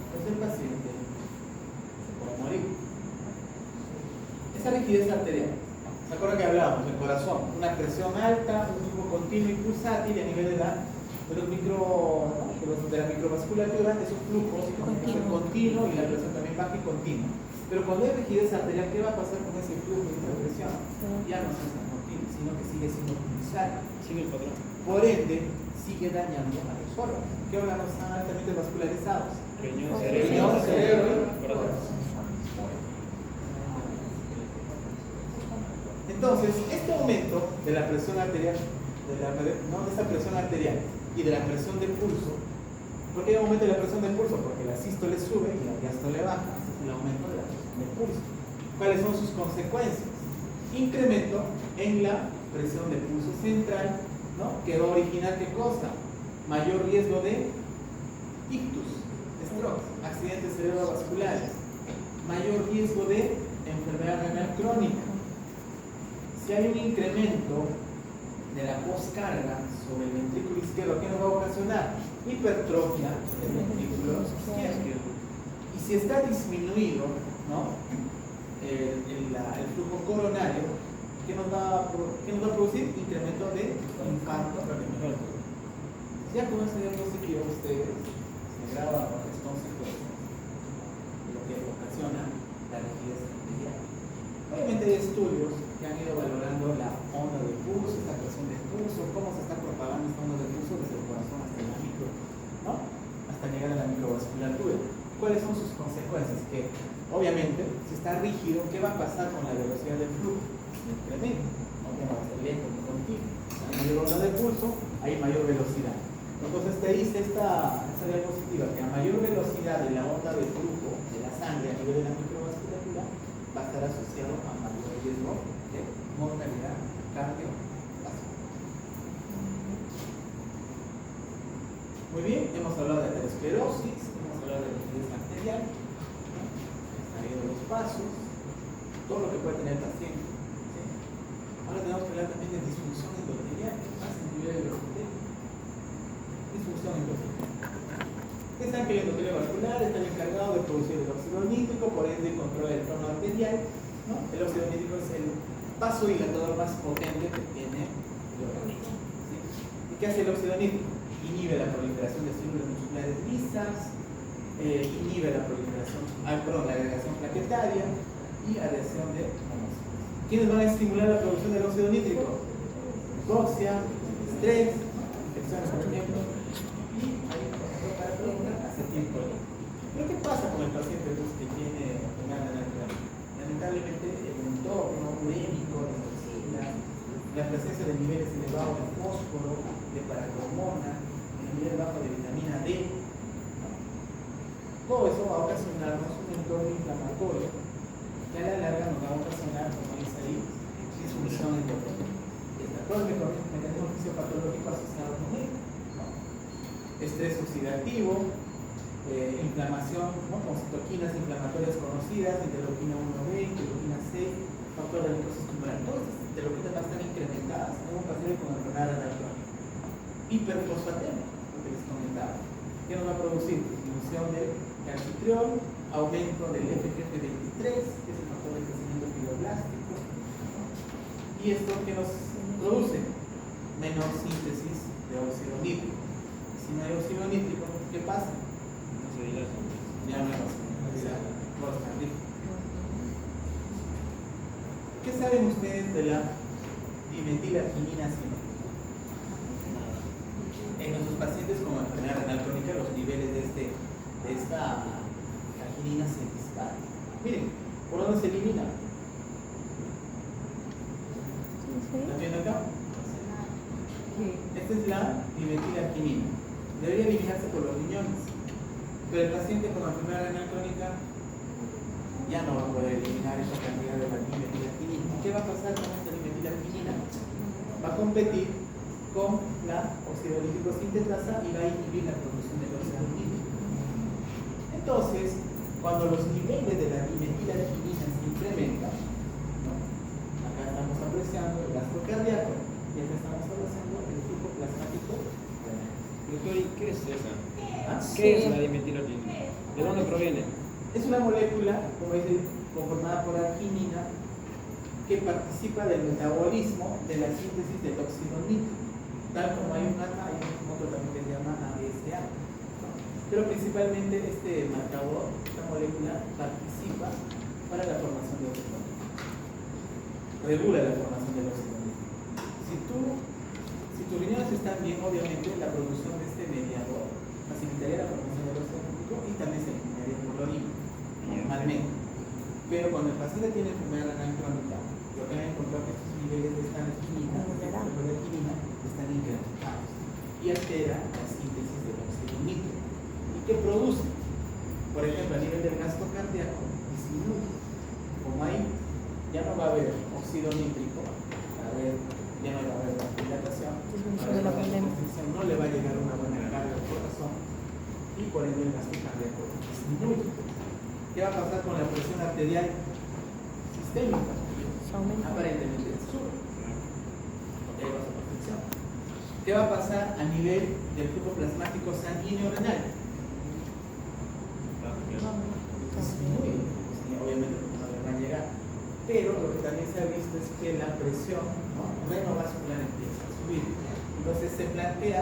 Entonces el paciente se puede morir. Esa rigidez arterial, ¿se acuerdan que hablábamos? El corazón, una presión alta, un flujo continuo y pulsátil a nivel de la microvasculatura, esos flujos tienen que ser continuo y la presión también baja y continua. Pero cuando hay rigidez arterial, ¿qué va a pasar con ese flujo y esa presión? Ya no es tan continuo, sino que sigue siendo pulsátil. Sigue el patrón. Por ende, sigue dañando a los órganos. ¿Qué órganos están altamente vascularizados? Riñón, Riñón, cerebro y corazón. Entonces, este aumento de la presión arterial, de esa presión arterial y de la presión de pulso, ¿por qué hay aumento de la presión de pulso? Porque la sístole sube y la diástole baja, ese es el aumento de la presión de pulso. ¿Cuáles son sus consecuencias? Incremento en la presión de pulso central, ¿no? Que va a originar ¿qué cosa? Mayor riesgo de ictus, stroke, accidentes cerebrovasculares, mayor riesgo de enfermedad renal crónica. Si hay un incremento de la poscarga sobre el ventrículo izquierdo, ¿qué nos va a ocasionar? Hipertrofia del ventrículo izquierdo. Y si está disminuido, ¿no? el flujo coronario, ¿qué nos va a producir? Incremento de infarto. Ya con este diagnóstico ustedes se graban las consecuencias de lo que ocasiona la rigidez arterial. Obviamente hay estudios que han ido valorando la onda de pulso, esta presión de pulso, cómo se está propagando esta onda de pulso desde el corazón hasta la ¿no? Hasta llegar a la microvasculatura. ¿Cuáles son sus consecuencias? Que obviamente, si está rígido, ¿qué va a pasar con la velocidad del flujo? Incremento, no va a ser lento ni continuo. Hay mayor onda de pulso, hay mayor velocidad. Entonces te dice esta diapositiva que a mayor velocidad de la onda de flujo de la sangre a nivel de la microvasculatura va a estar asociado a mayor riesgo de mortalidad cardiovascular. Muy bien, hemos hablado de aterosclerosis, hemos hablado de rigidez arterial, están viendo los pasos, todo lo que puede tener el paciente. ¿Sí? Ahora tenemos que hablar también de disfunción endotelial, ¿qué pasa en el nivel de los disfunción endotelial? Ustedes saben que el endotelio vascular está encargado de producir el óxido nítrico, por ende controla el tono arterial, ¿no? El óxido nítrico es el vasodilatador más potente que tiene el organismo. ¿Sí? ¿Y qué hace el óxido nítrico? Inhibe la proliferación de células musculares lisas, inhibe la proliferación, la agregación plaquetaria y adhesión de monocitos. ¿Quiénes van a estimular la producción del óxido nítrico? Hipoxia, estrés, infecciones, por ejemplo, y hay para preguntar acetilcolina. ¿Pero qué pasa con el paciente que tiene una renal? Lamentablemente el entorno urémico, las toxinas, la presencia de niveles elevados de fósforo, de paracromona, el nivel bajo de vitamina D, ¿no? Todo eso va a ocasionarnos un entorno inflamatorio que a la larga nos va a ocasionar, como dice ahí, disfunción endógena. Y está todo el mecanismo fisiopatológico asociado con él, ¿no? Estrés oxidativo, inflamación, ¿no? Con citoquinas inflamatorias conocidas, interleuquina 1B, interleuquina 6, factor de necrosis tumoral. Todas estas interleuquinas van a estar incrementadas en un paciente con enfermedad renal crónica. Hiperfosfatemia, lo que les comentaba. ¿Qué nos va a producir? Disminución del calcitriol, aumento del FGF23, que es el factor de crecimiento fibroblástico. ¿Y esto qué nos produce? Menor síntesis de óxido nítrico. Si no hay óxido nítrico, ¿qué pasa? Ya no hay óxido, no está rico. ¿Qué saben ustedes de la dimetilarginina cinética? En nuestros pacientes con enfermedad renal crónica, los niveles de esta arginina se disparan. Miren, ¿por dónde se elimina? ¿Están viendo acá? Esta es la dimetilarginina. Debería eliminarse por los riñones. Pero el paciente con enfermedad renal crónica ya no va a poder eliminar esa cantidad de la dimetilarginina. ¿Qué va a pasar con esta dimetilarginina? Va a competir con la oxidolítico sintetasa y va a inhibir la producción del óxido nítrico. Entonces, cuando los niveles de la dimetilarginina se incrementan, ¿no? Acá estamos apreciando el gasto cardíaco y acá estamos apreciando el flujo plasmático renal. Doctor, ¿y qué es esa? ¿Ah? ¿Qué es la dimetilarginina? ¿De dónde proviene? Es una molécula, como dice, conformada por arginina que participa del metabolismo de la síntesis del óxido nítrico. Tal como hay un otro también que se llama ABSA. ¿No? Pero principalmente este marcador, esta molécula, participa para la formación de óxido nítrico. Regula la formación del óxido nítrico. Si tus riñones están bien, obviamente la producción de este mediador facilitaría la formación del óxido nítrico y también se eliminaría por la orina, normalmente. Pero cuando el paciente tiene enfermedad renal crónica, lo que han encontrado que estos niveles de esta arginina, están incrementados y altera la síntesis del óxido nítrico. ¿Y qué produce? Por ejemplo, a nivel del gasto cardíaco, disminuye. Como ahí ya no va a haber óxido nítrico, ya no va a haber vasodilatación, no le va a llegar una buena carga al corazón y por ende el gasto cardíaco disminuye. ¿Qué va a pasar con la presión arterial sistémica? Aparentemente sube. Porque hay vasoconstricción. ¿Qué va a pasar a nivel del flujo plasmático sanguíneo renal? Disminuye. Obviamente no le va a llegar. Pero lo que también se ha visto es que la presión, ¿no?, renovascular empieza a subir. Entonces se plantea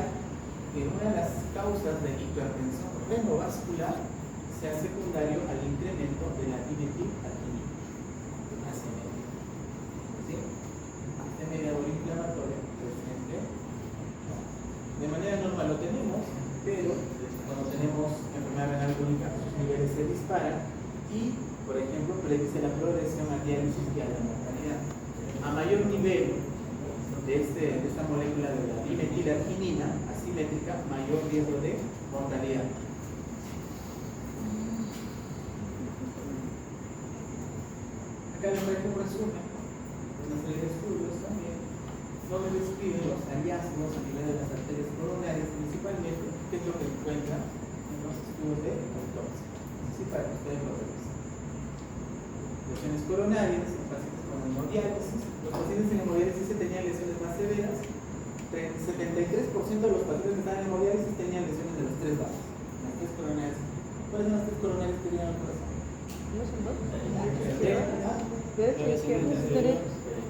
que una de las causas de hipertensión renovascular sea secundario al incremento de la dimetilarginina. ¿Sí? Este mediador inflamatorio presente. De manera normal lo tenemos, pero cuando tenemos enfermedad renal crónica, sus niveles se disparan y, por ejemplo, predice la progresión a diálisis y a la mortalidad. A mayor nivel de esta molécula de la dimetilarginina asimétrica, mayor riesgo de mortalidad. Acá les traigo un resumen de una serie de estudios también, donde describen los hallazgos a nivel de las arterias coronarias, principalmente, que es lo que encuentran en los estudios de autopsia. Así para que ustedes lo revisen. Lesiones coronarias en pacientes con hemodiálisis. Los pacientes en hemodiálisis tenían lesiones más severas. 73% de los pacientes que estaban en hemodiálisis tenían lesiones de los tres vasos. Las tres coronarias. ¿Cuáles son las tres coronarias que tenían el corazón? ¿No son dos?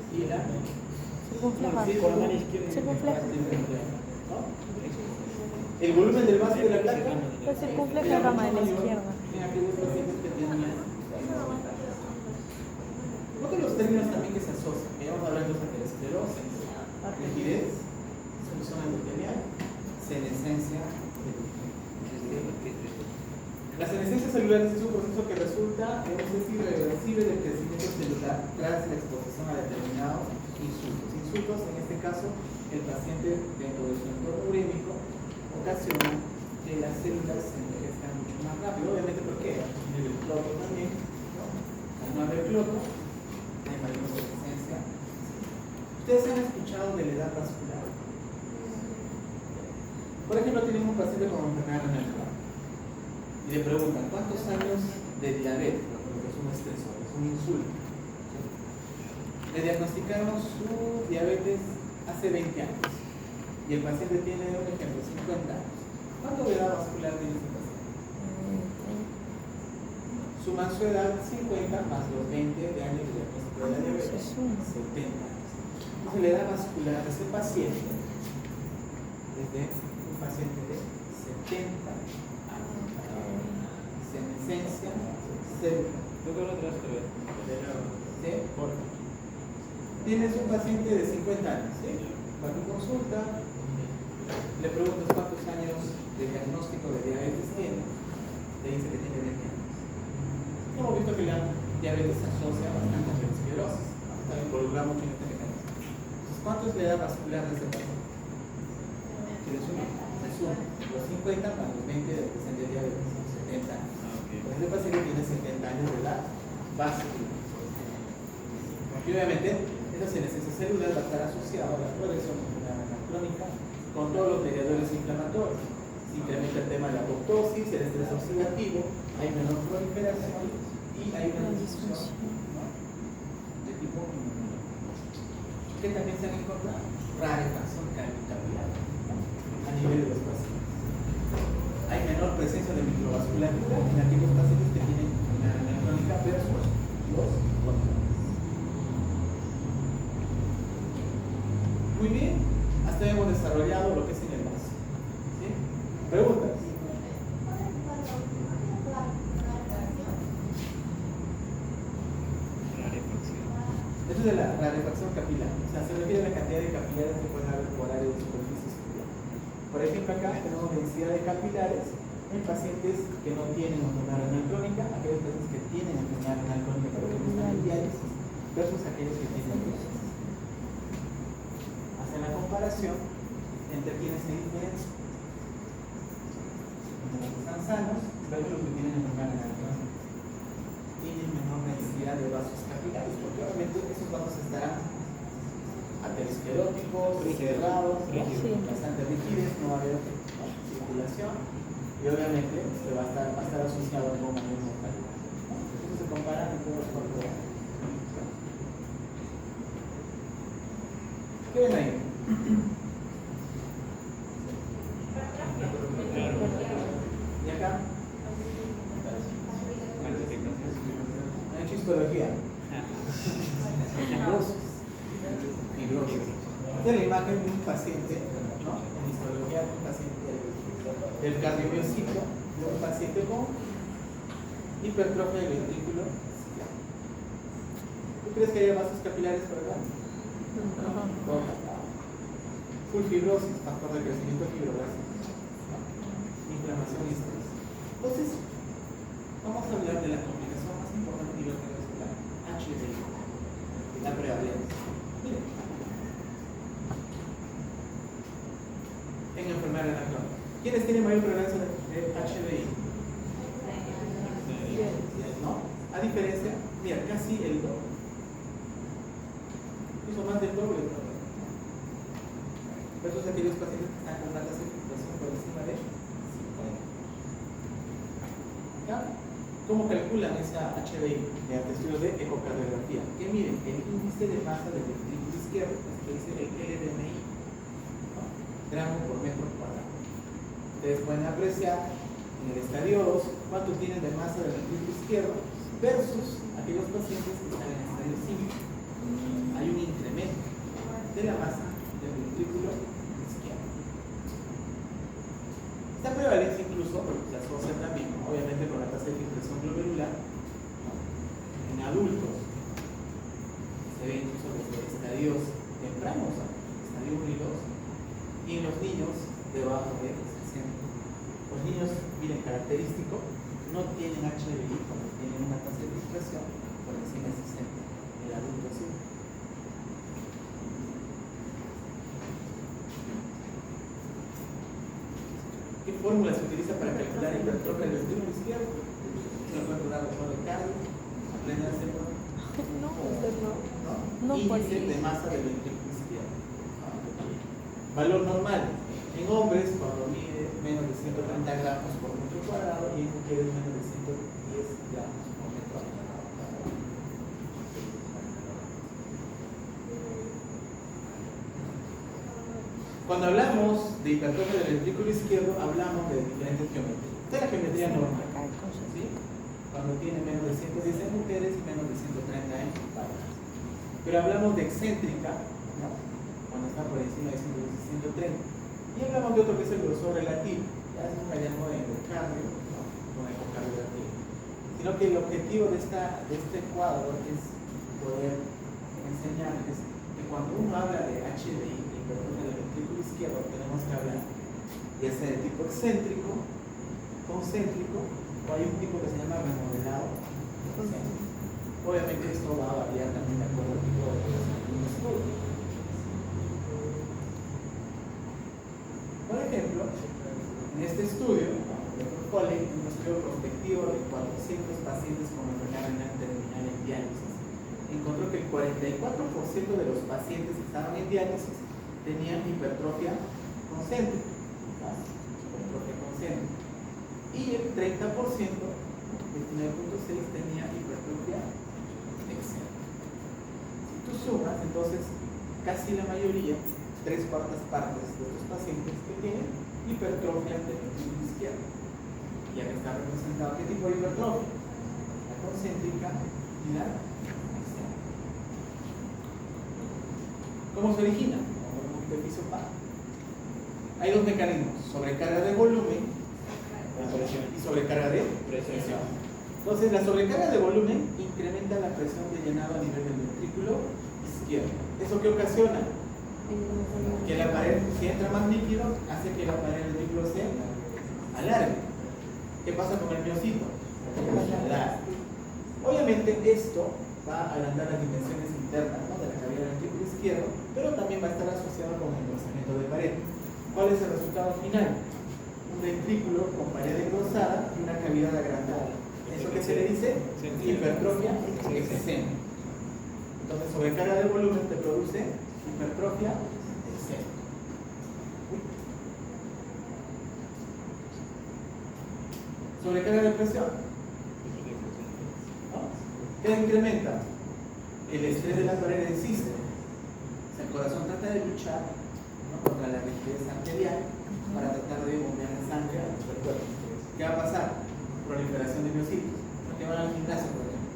Y la circunfleja. ¿No? El volumen del vaso de la placa. Pues circunfleja rama de la izquierda. En aquellos pacientes que tenían. Otro de los términos también que se asocian, que vamos a hablar de aterosclerosis, rigidez, solución endotelial, senescencia. La senescencia celular es un proceso que resulta en un proceso irreversible de crecimiento celular tras la exposición a determinados insultos. Insultos, en este caso, el paciente dentro de su entorno urémico ocasiona que las células se envejezcan mucho más rápido. Obviamente, ¿por qué? otro, hay mayor presencia. ¿Ustedes han escuchado de la edad vascular? Por ejemplo, tienen un paciente con enfermedad renal y le preguntan ¿cuántos años de diabetes? Porque es un estresor, es un insulto. Le diagnosticaron su diabetes hace 20 años y el paciente tiene, un ejemplo, 50 años. ¿Cuánto de edad vascular tiene este paciente? Suman su edad 50 más los 20 de años de diagnóstico de la diabetes, 70 años. Entonces la edad vascular de ese paciente es de un paciente de 70 años. Senescencia célular. Yo creo que otra vez. ¿Sí? Tienes un paciente de 50 años, ¿sí? Va a tu consulta, le preguntas cuántos años de diagnóstico de diabetes tiene, te dice que tiene 20 años. Hemos visto que la diabetes se asocia bastante a la esclerosis, está involucrada mucho en este mecanismo. Entonces, ¿cuánto es la edad vascular de ese paciente? Tienes uno, es uno. Los 50 más los 20 del paciente de diabetes son 70 años. Pues este paciente tiene 70 años de edad vascular. Y obviamente, esa senescencia celular va a estar asociada a la progresión de una enfermedad crónica con todos los mediadores inflamatorios. Se incrementa el tema de la apoptosis, el estrés oxidativo, hay menor proliferación y hay una disfunción, ¿no?, de tipo inmunológico. Que también se han encontrado rarefacción capilar a nivel de los pacientes. Hay menor presencia de microvasculatura en aquellos pacientes que tienen una enfermedad crónica versus los contrarios. Muy bien, hasta ahí hemos desarrollado lo que es en el vaso. ¿Sí? ¿Preguntas? Esto es de la rarefacción capilar, o sea, se refiere a la cantidad de capilares que pueden haber por área de superficie celular. Por ejemplo, acá tenemos densidad de capilares en pacientes que no tienen enfermedad renal crónica, aquellos pacientes que tienen enfermedad renal crónica pero que no están en diálisis, versus aquellos que tienen diálisis. Hacen la comparación entre quienes se diferencian. Entre los que están sanos versus los que tienen enfermedad renal crónica. Tienen menor densidad de vasos capilares, porque obviamente esos vasos estarán ateroscleróticos, cerrados, bastante rígidos, no va a haber circulación y obviamente va a estar asociado con mayor mortalidad. Entonces se comparan en todos los cuerpos. ¿Qué ven ahí? ¿Y acá? ¿Han hecho histología? Fibrosis. Esta es la imagen de un paciente, ¿no? En histología de un paciente del cardiomiocito, de un paciente con hipertrofia del ventrículo. ¿Tú crees que haya vasos capilares por acá? Full fibrosis, factor de crecimiento fibroblástico, inflamación y estrés. Entonces, vamos a hablar de la complicación más importante a nivel cardiovascular, HDI, la prevalencia. Miren, en enfermedad renal crónica, ¿quiénes tienen mayor prevalencia de HDI? ¿No? A diferencia, mira, casi el doble. Hizo más del doble. Versus aquellos pacientes que están con una tasa de filtración por encima de 50. ¿Ya? ¿Cómo calculan esa HDI? Mediante estudios de ecocardiografía. Que miren, el índice de masa del ventrículo izquierdo, que dice el LDMI, ¿no?, gramo por metro cuadrado. Ustedes pueden apreciar en el estadio 2 cuánto tienen de masa del ventrículo izquierdo versus aquellos pacientes que están en el estadio 5. Hay un incremento de la masa del ventrículo izquierdo. Esta prevalencia incluso se asocia también, obviamente, con la tasa de filtración glomerular, ¿no?, en adultos. Se ve incluso desde estadios tempranos, ¿no?, estadio 1 y 2, y en los niños debajo de 60. Los niños, miren, característico, no tienen HDI cuando tienen una tasa de filtración por encima de 60. El adulto sí. ¿Qué fórmula se utiliza para calcular el hipertrofia del ventrículo izquierdo? Se lo puede dar doctor de cardio, aprende a hacerlo. No por índice ahí. de masa del ventrículo izquierdo. Valor normal. En hombres, cuando mide menos de 130 gramos por metro cuadrado, y en mujeres menos de 110 gramos por metro cuadrado. Cuando hablamos de hipertrofia del ventrículo izquierdo, hablamos de diferentes geometrías. Esta es la geometría normal, ¿sí? Cuando tiene menos de 110 en mujeres y menos de 130 en varones. Pero hablamos de excéntrica, ¿no? Cuando está por encima de 110 y 130. Y hablamos de otro que es el grosor relativo. Ya es un hallazgo en el cardio, ¿no? Con ecocardiografía. Sino que el objetivo de este cuadro es poder enseñarles que cuando uno habla de HDI, de hipertrofia del ventrículo izquierdo, tenemos que hablar ya sea de tipo excéntrico, concéntrico, o hay un tipo que se llama remodelado concéntrico. Obviamente esto va a variar también de acuerdo al tipo de estudio. Por ejemplo, en este estudio, el Dr. Foley, un estudio prospectivo de 400 pacientes con enfermedad renal terminal en diálisis, encontró que el 44% de los pacientes que estaban en diálisis tenían hipertrofia concéntrica. Y el 30%, 29.6, tenía hipertrofia excéntrica. Si tú sumas, entonces casi la mayoría, 3/4 partes de estos pacientes que tienen hipertrofia del ventrículo izquierdo. Y acá está representado qué tipo de hipertrofia: la concéntrica y la excéntrica. ¿Cómo se origina? Como un beneficio para. Hay dos mecanismos: sobrecarga de volumen y sobrecarga de presión. Entonces, la sobrecarga de volumen incrementa la presión de llenado a nivel del ventrículo izquierdo. ¿Eso qué ocasiona? Que la pared, si entra más líquido, hace que la pared del ventrículo se alargue. ¿Qué pasa con el miocito? Se alarga. Obviamente, esto va a agrandar las dimensiones internas, ¿no?, de la cavidad del ventrículo izquierdo, pero también va a estar asociado con el engrosamiento de pared. ¿Cuál es el resultado final? Un ventrículo con pared engrosada y una cavidad agrandada. ¿Eso qué se le dice? Hipertrofia excéntrica. Entonces, sobrecarga de volumen te produce hipertrofia excéntrica. Sobrecarga de presión, ¿no? ¿Qué incrementa? El estrés de la pared del sistema. O sea, el corazón trata de luchar, ¿no?, contra la rigidez arterial para tratar de bombear la sangre a nuestro cuerpo. ¿Qué va a pasar? Proliferación de miocitos. ¿Por qué van al gimnasio, por ejemplo?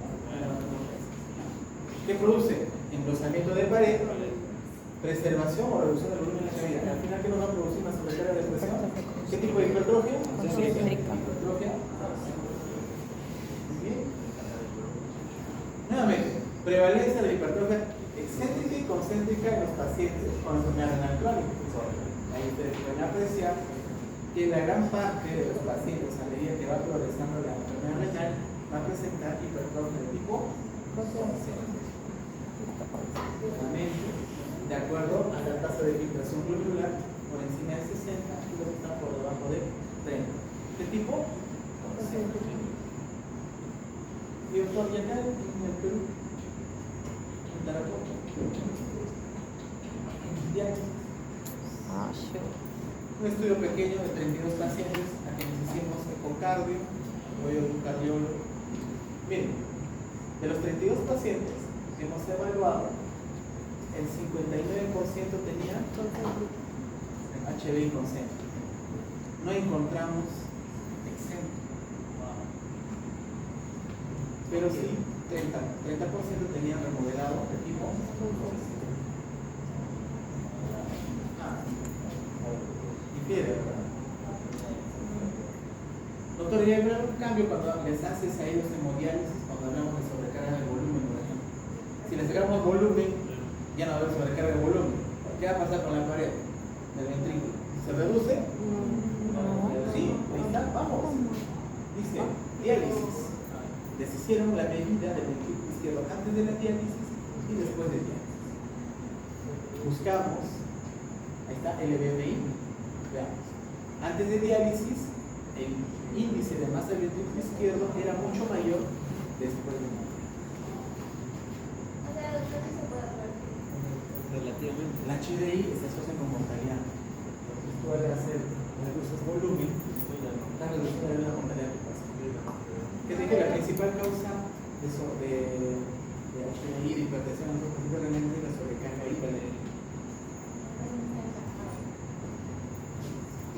¿Qué produce? Engrosamiento de pared, preservación o reducción del volumen de la cavidad. Al final, ¿qué nos va a producir una sobrecarga de presión? ¿Qué tipo de hipertrofia? Concéntrica. Hipertrofia. ¿Bien? Nuevamente, prevalencia de hipertrofia excéntrica y concéntrica en los pacientes con enfermedad renal crónica. Ahí ustedes pueden apreciar que la gran parte de los pacientes, a medida que va progresando la enfermedad renal, va a presentar hipertrofia de tipo concéntrica. De acuerdo a la tasa de filtración glomerular por encima de 60 y los que están por debajo de 30. ¿Qué tipo? Concéntrico. Y doctor, ¿y acá en el Perú? ¿En Tarapoto? Un estudio pequeño de 32 pacientes a quienes hicimos ecocardio, apoyo de un cardiólogo. Miren, de los 32 pacientes que hemos evaluado, el 59% tenía HB concéntrico. No encontramos excéntrico. Pero sí, 30% tenían remodelado de tipo concéntrico. Difiere, ¿verdad? Doctor, ¿y hay algún cambio cuando les haces a ellos hemodiálisis, cuando hablamos de sobrecarga de volumen, por ejemplo? Si les sacamos volumen, ya no va a haber sobrecarga de volumen. ¿Qué va a pasar con la pared del ventrículo? ¿Se reduce? Sí, ahí está, vamos. Dice, diálisis. Les hicieron la medida del ventrículo izquierdo antes de la diálisis y después de diálisis. Buscamos, ahí está, el LVMI. Veamos. Antes de diálisis, el índice de masa del ventrículo izquierdo era mucho mayor después de diálisis. O sea, doctor, ¿se puede Efectivamente. El HDI se asocia con mortalidad. Entonces tú al hacer reduces volumen, la reducción de la mortalidad que pasa. Que dije la principal causa de HDI, de hipertensión, realmente la sobrecarga hipertensiva.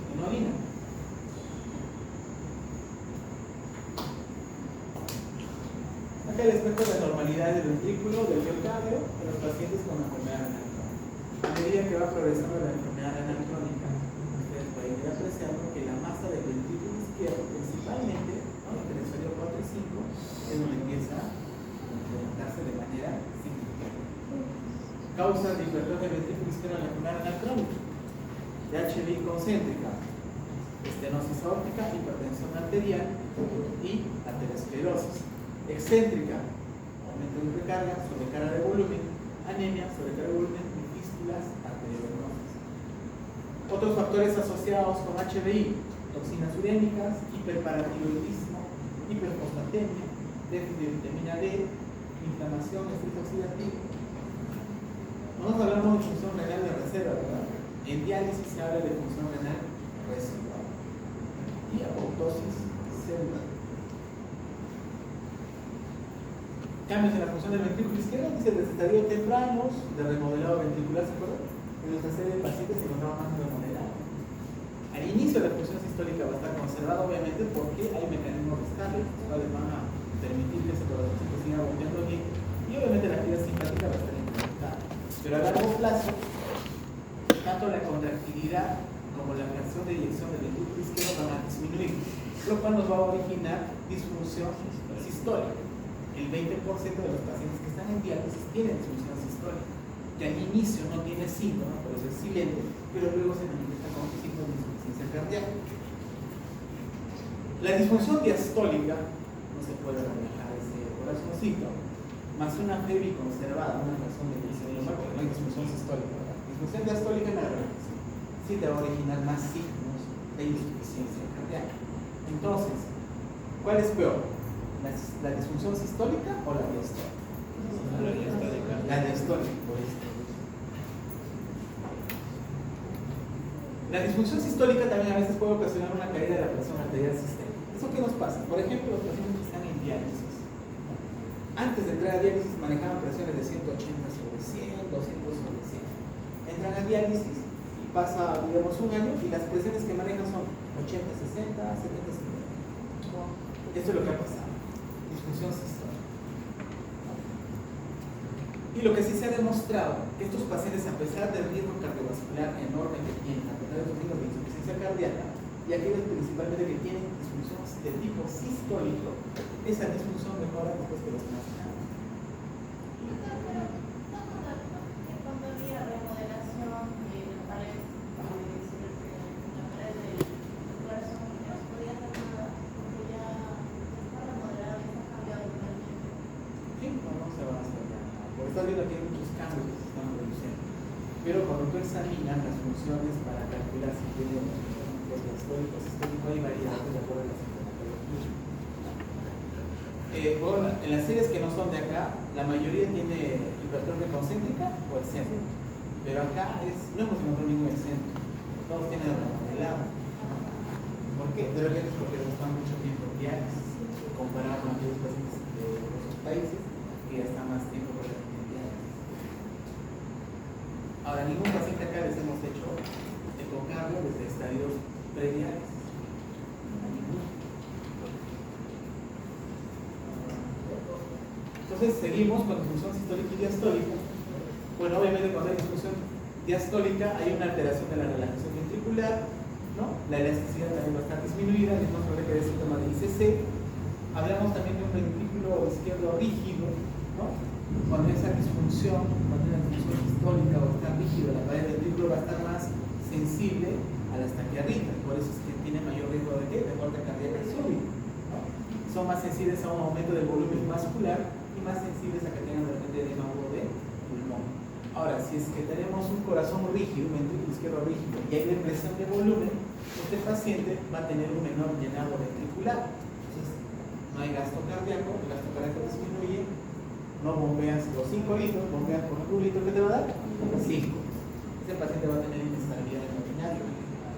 En orina. Acá les cuento la normalidad del ventrículo, del miocardio en los pacientes con enfermedad renal crónica. A medida que va progresando la enfermedad renal crónica, ustedes pueden ir apreciando que la masa del ventrículo izquierdo, principalmente, ¿no? En el hemisferio 4 y 5, es donde empieza a incrementarse de manera significativa. Causas de hipertrofia del ventrículo izquierdo en la enfermedad renal crónica: de HDI concéntrica, estenosis aórtica, hipertensión arterial y aterosclerosis. Excéntrica, aumento de recarga, sobrecarga de volumen, anemia, sobrecarga de volumen y fístulas arteriovenosos. Otros factores asociados con HDI: toxinas urémicas, hiperparatiroidismo, hiperfosfatemia, déficit de vitamina D, inflamación, estrés oxidativo. No nos hablamos de función renal de reserva, ¿verdad? En diálisis se habla de función renal residual y apoptosis celular. Cambios en la función del ventrículo izquierdo, dice de estadio tempranos, de remodelado ventricular, ¿se acuerdan? En nuestra serie de pacientes se encontraba más remodelado. Al inicio la función sistólica va a estar conservada, obviamente, porque hay mecanismos de rescate, los cuales van a permitir que ese corazoncito siga bombeando bien, y obviamente la actividad simpática va a estar incrementada. Pero a largo plazo, tanto la contractilidad como la fracción de eyección del ventrículo izquierdo van a disminuir, lo cual nos va a originar disfunción sistólica. El 20% de los pacientes que están en diálisis tienen disfunción sistólica, que al inicio no tiene síntomas, por eso es silente, pero luego se manifiesta con signos de insuficiencia cardíaca. La disfunción diastólica no se puede relajar ese corazoncito, más una febri conservada, una razón de glicemia, porque no hay disfunción sistólica. ¿Verdad? Disfunción diastólica en la relajación sí te va a originar más signos de insuficiencia cardíaca. Entonces, ¿cuál es peor? ¿La disfunción sistólica o la diastólica? La diastólica, por esto. La disfunción sistólica también a veces puede ocasionar una caída de la presión arterial sistémica. ¿Eso qué nos pasa? Por ejemplo, los pacientes que están en diálisis. Antes de entrar a diálisis manejaban presiones de 180 sobre 100, 200 sobre 100. Entran a diálisis y pasa, digamos, un año y las presiones que manejan son 80, 60, 70, 50. Esto es lo que ha pasado. Disfunción sistólica. Y lo que sí se ha demostrado, que estos pacientes, a pesar del riesgo cardiovascular enorme que tienen, a pesar de los signos de insuficiencia cardíaca, y aquellos principalmente que tienen disfunción de tipo sistólico, esa disfunción mejora después de los nacionales. Cuando había remodelación de la pared, la pared del corazón, no se podía hacer nada, porque ya está remodelado y está cambiado totalmente. Sí, no se van a hacer nada. Por estar viendo que hay muchos cambios que se están produciendo. Pero cuando tú examinas las funciones para calcular si tiene los diastólicos sistólicos, hay variedades de acuerdo a la sintomatología. Bueno, en las series que no son de acá, la mayoría tiene hipertrofia concéntrica o excéntrica. Pero acá no hemos encontrado ningún excéntrico. Todos tienen remodelado. ¿Por qué? De repente es porque están mucho tiempo en diálisis, comparado con aquellos pacientes de otros países que ya están más tiempo por en diálisis. Ahora, ningún paciente acá les hemos hecho ecocardio desde estadios prediálisis. Entonces seguimos con disfunción sistólica y diastólica. Bueno, obviamente cuando hay disfunción diastólica hay una alteración de la relajación ventricular, ¿no? La elasticidad también va a estar disminuida, el mismo problema que el síntoma de ICC. Hablamos también de un ventrículo izquierdo rígido, ¿no? Cuando hay esa disfunción, cuando hay una disfunción sistólica o está rígido, la pared del ventrículo va a estar más sensible a las taquiarritmias, por eso es que tiene mayor riesgo de ¿qué? De muerte cardíaca súbita, ¿no? Son más sensibles a un aumento del volumen vascular y más sensibles a que tengan de repente edema agudo de pulmón. Ahora, si es que tenemos un corazón rígido, un ventrículo izquierdo rígido y hay depresión de volumen, este paciente va a tener un menor llenado ventricular. Entonces, no hay gasto cardíaco, el gasto cardíaco disminuye, no bombeas los 5 litros, bombeas por ejemplo 1 litro, ¿qué te va a dar? 5. Ese paciente va a tener inestabilidad en el urinario,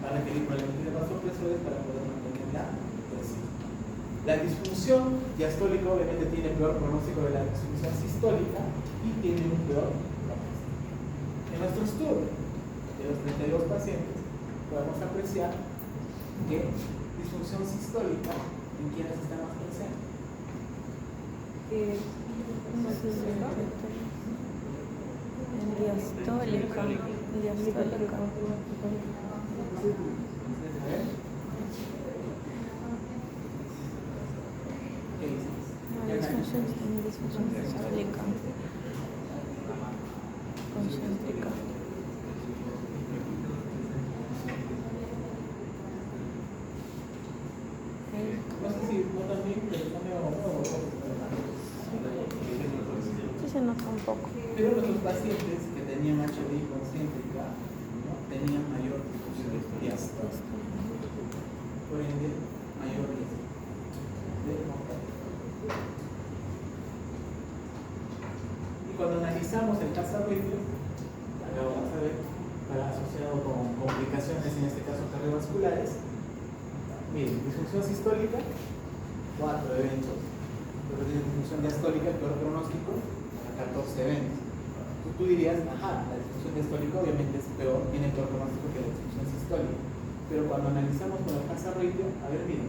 va a requerir probablemente de vasopresores para poder mantener la presión. La disfunción diastólica obviamente tiene peor pronóstico de la disfunción sistólica y tiene un peor pronóstico. En nuestro estudio de los 32 pacientes podemos apreciar que disfunción sistólica en quienes está más presente. Diastólica. ¿Qué dices? Disfunción diastólica. Concéntrica. No sé si no también, pero está medio nuevo. Sí se nota un poco. Pero los pacientes que tenían HDI concéntrica, ¿no?, tenían mayor difusión diastólica. Por ende, mayor riesgo de mortalidad. Y cuando analizamos el caso arritmio, acá vamos a ver, asociado con complicaciones, en este caso cardiovasculares, miren, disfunción sistólica, 4 eventos. Pero tiene disfunción diastólica, el peor pronóstico, 14 eventos. Tú dirías, ajá, la disfunción diastólica obviamente es peor, tiene peor pronóstico que la disfunción sistólica. Pero cuando analizamos con el caso arritmio, a ver, miren,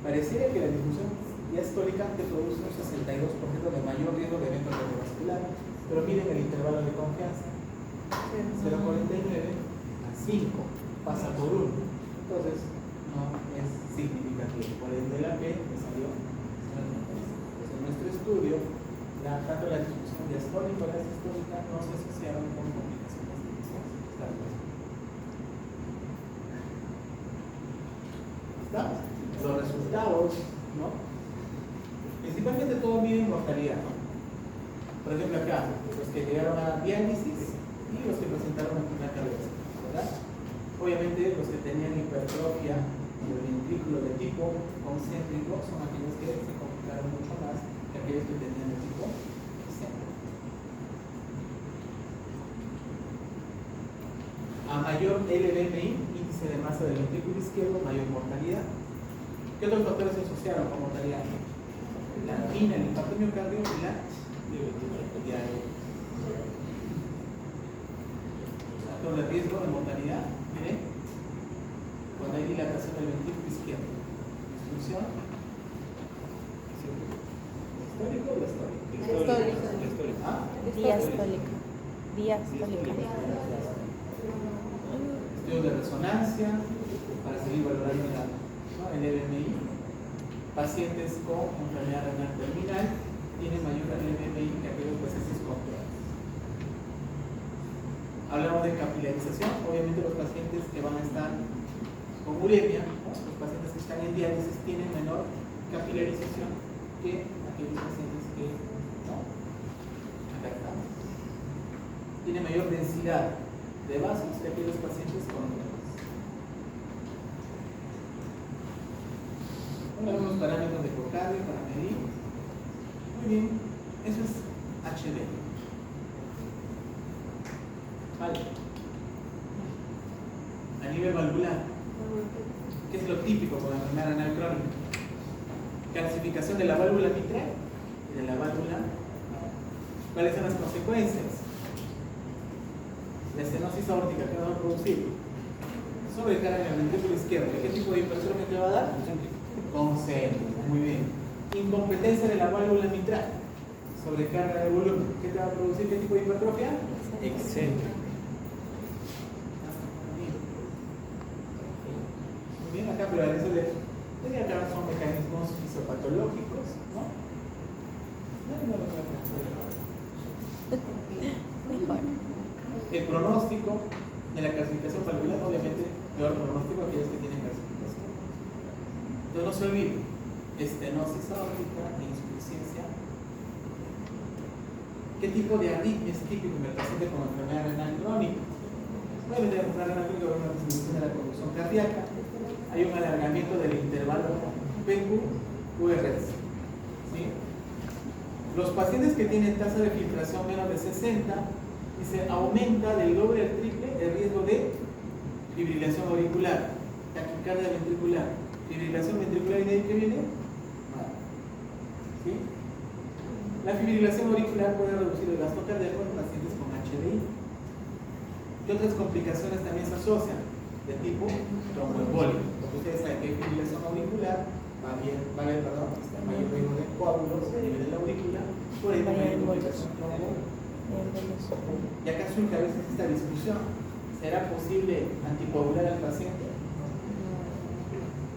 pareciera que la disfunción diastólica te produce un 62% de mayor riesgo de evento cardiovascular, pero miren el intervalo de confianza, 0,49 a 5, pasa por 1. Entonces, no es significativo. Por ende, la P me salió 0,96. En nuestro estudio, tanto la disfunción diastólica como la sistólica no se asociaron con complicaciones de disfunción. ¿Estamos? Los resultados, ¿no? Principalmente todo mide mortalidad, ¿no? Por ejemplo, acá, los que llegaron a diálisis y los que presentaron enfermedad cardiovascular, ¿verdad? Obviamente, los que tenían hipertrofia del ventrículo de tipo concéntrico son aquellos que se complicaron mucho más que aquellos que tenían de tipo excéntrico. A mayor LVMI, índice de masa del ventrículo izquierdo, mayor mortalidad. ¿Qué otros factores se asociaron con mortalidad? La angina, el infarto miocardio y la diabetes. Con el riesgo de mortalidad, miren, cuando hay dilatación del ventrículo izquierdo. ¿Disfunción? ¿Histórico o diastólico? ¿Ah? Diastólica. Estudios de resonancia para seguir valorando el LVMI. Pacientes con enfermedad renal terminal tienen mayor LVMI que aquellos pacientes con diabetes. Hablamos de capilarización, obviamente los pacientes que van a estar con uremia, ¿no?, los pacientes que están en diálisis tienen menor capilarización que aquellos pacientes que no. Acá estamos. Tiene mayor densidad de vasos que aquellos pacientes con diálisis. Algunos parámetros de Cocardio para medir. Muy bien, eso es HD. Vale. A nivel valvular, ¿qué es lo típico con la enfermedad renal crónica? Calcificación de la válvula mitral y de la válvula. ¿Cuáles son las consecuencias? La estenosis aórtica, ¿qué va a producir? Sobrecarga en el ventrículo izquierdo. ¿Qué tipo de hipertrofia te va a dar? Concéntrica. Muy bien. Incompetencia de la válvula mitral. Sobrecarga de volumen. ¿Qué te va a producir? ¿Qué tipo de hipertrofia? Excéntrica. Muy bien, acá, pero eso de acá son mecanismos fisiopatológicos, ¿no? Mejor. El pronóstico de la calcificación valvular, obviamente, peor pronóstico aquellos que tienen calcificación. Entonces no se olvide, estenosis aórtica e insuficiencia. ¿Qué tipo de arritmia es típico en el paciente con enfermedad renal crónica? Puede tener enfermedad renal crónica con una disminución de la conducción cardíaca. Hay un alargamiento del intervalo PQ-QRS. ¿Sí? Los pacientes que tienen tasa de filtración menos de 60, dice, aumenta del doble al triple el riesgo de fibrilación auricular, taquicardia ventricular, fibrilación ventricular, ¿y de ahí qué viene? ¿Sí? La fibrilación auricular puede reducir el gasto cardíaco en pacientes con HDI. ¿Qué otras complicaciones también se asocian? De tipo tromboembolia. Porque ustedes saben que hay fibrilación auricular, va a haber mayor riesgo de coágulos a nivel de la aurícula, por ahí también hay complicación tromboembolia. Y acá surge a veces esta discusión: ¿será posible anticoagular al paciente?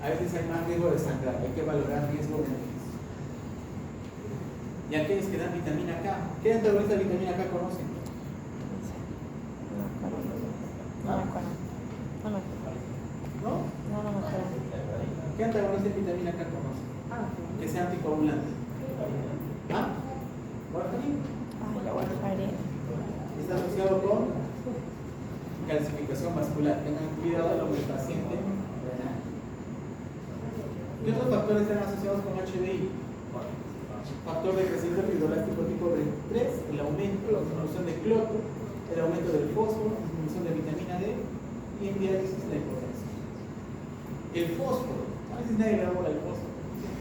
A veces hay más riesgo de sangrar, hay que valorar riesgo de beneficio. Y aquellos que dan vitamina K, ¿qué antagonista de vitamina K conocen? ¿No? ¿Qué antagonista de vitamina K conocen? Que sea anticoagulante. ¿Ah? ¿Warfarin? Está asociado con calcificación vascular. Tengan cuidado con el paciente renal. ¿Qué otros factores están asociados con HDI? Factor de crecimiento fibroelástico tipo 3, el aumento, la disminución de cloto, el aumento del fósforo, la disminución de vitamina D y en diálisis la hipotensión. El fósforo, a veces nadie le habla del fósforo,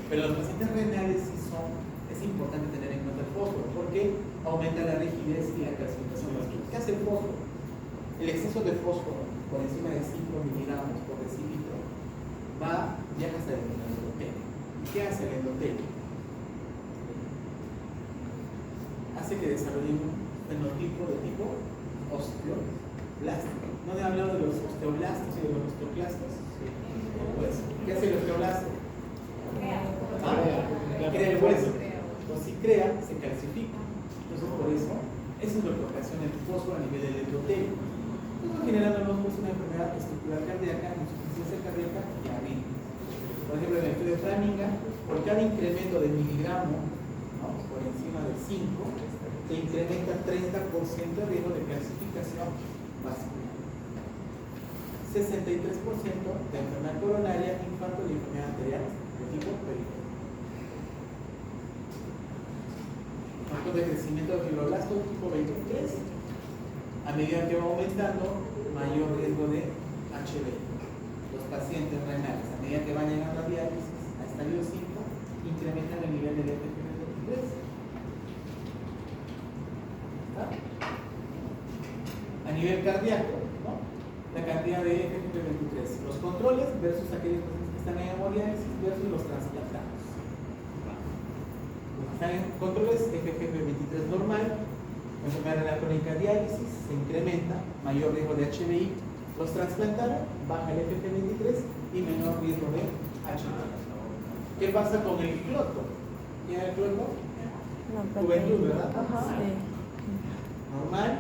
pero los pacientes renales sí es importante tener en cuenta el fósforo porque aumenta la rigidez y la calcificación vascular. ¿Qué hace el fósforo? El exceso de fósforo por encima de 5 miligramos por decilitro viaja hasta el endotelio. ¿Y qué hace el endotelio? Hace que desarrolle un fenotipo de tipo osteoblástico. ¿No he hablado de los osteoblastos y de los osteoclastos? Pues, ¿qué hace el osteoblasto? Crea el hueso. Entonces, si crea, se calcifica. Entonces, por eso es lo que ocasiona el fósforo a nivel del endotelio. Entonces, generando una enfermedad estructural cardíaca, insuficiencia cardíaca y arritmia. Por ejemplo, en el estudio de Framingham, por cada incremento de miligramo, ¿no?, por encima de 5, se incrementa 30% el riesgo de calcificación vascular. 63% de enfermedad coronaria, infarto y enfermedad arterial de tipo periférico. Factor de crecimiento de fibroblasto tipo 23. A medida que va aumentando, mayor riesgo de HB. Los pacientes renales, a medida que van llegando a diálisis, a estadio 5, incrementan el nivel de FGF23. A nivel cardíaco, ¿no?, la cantidad de FGF23, los controles versus aquellos pacientes que están en hemodiálisis versus los trasplantados. Los que están en controles, FGF23 normal, enfermedad renal crónica diálisis, se incrementa, mayor riesgo de HBI. Los trasplantados, baja el FGF23 y menor riesgo de HBI. ¿Qué pasa con el cloto? ¿Quién es el cloto? Juventud, ¿verdad? Sí. Normal.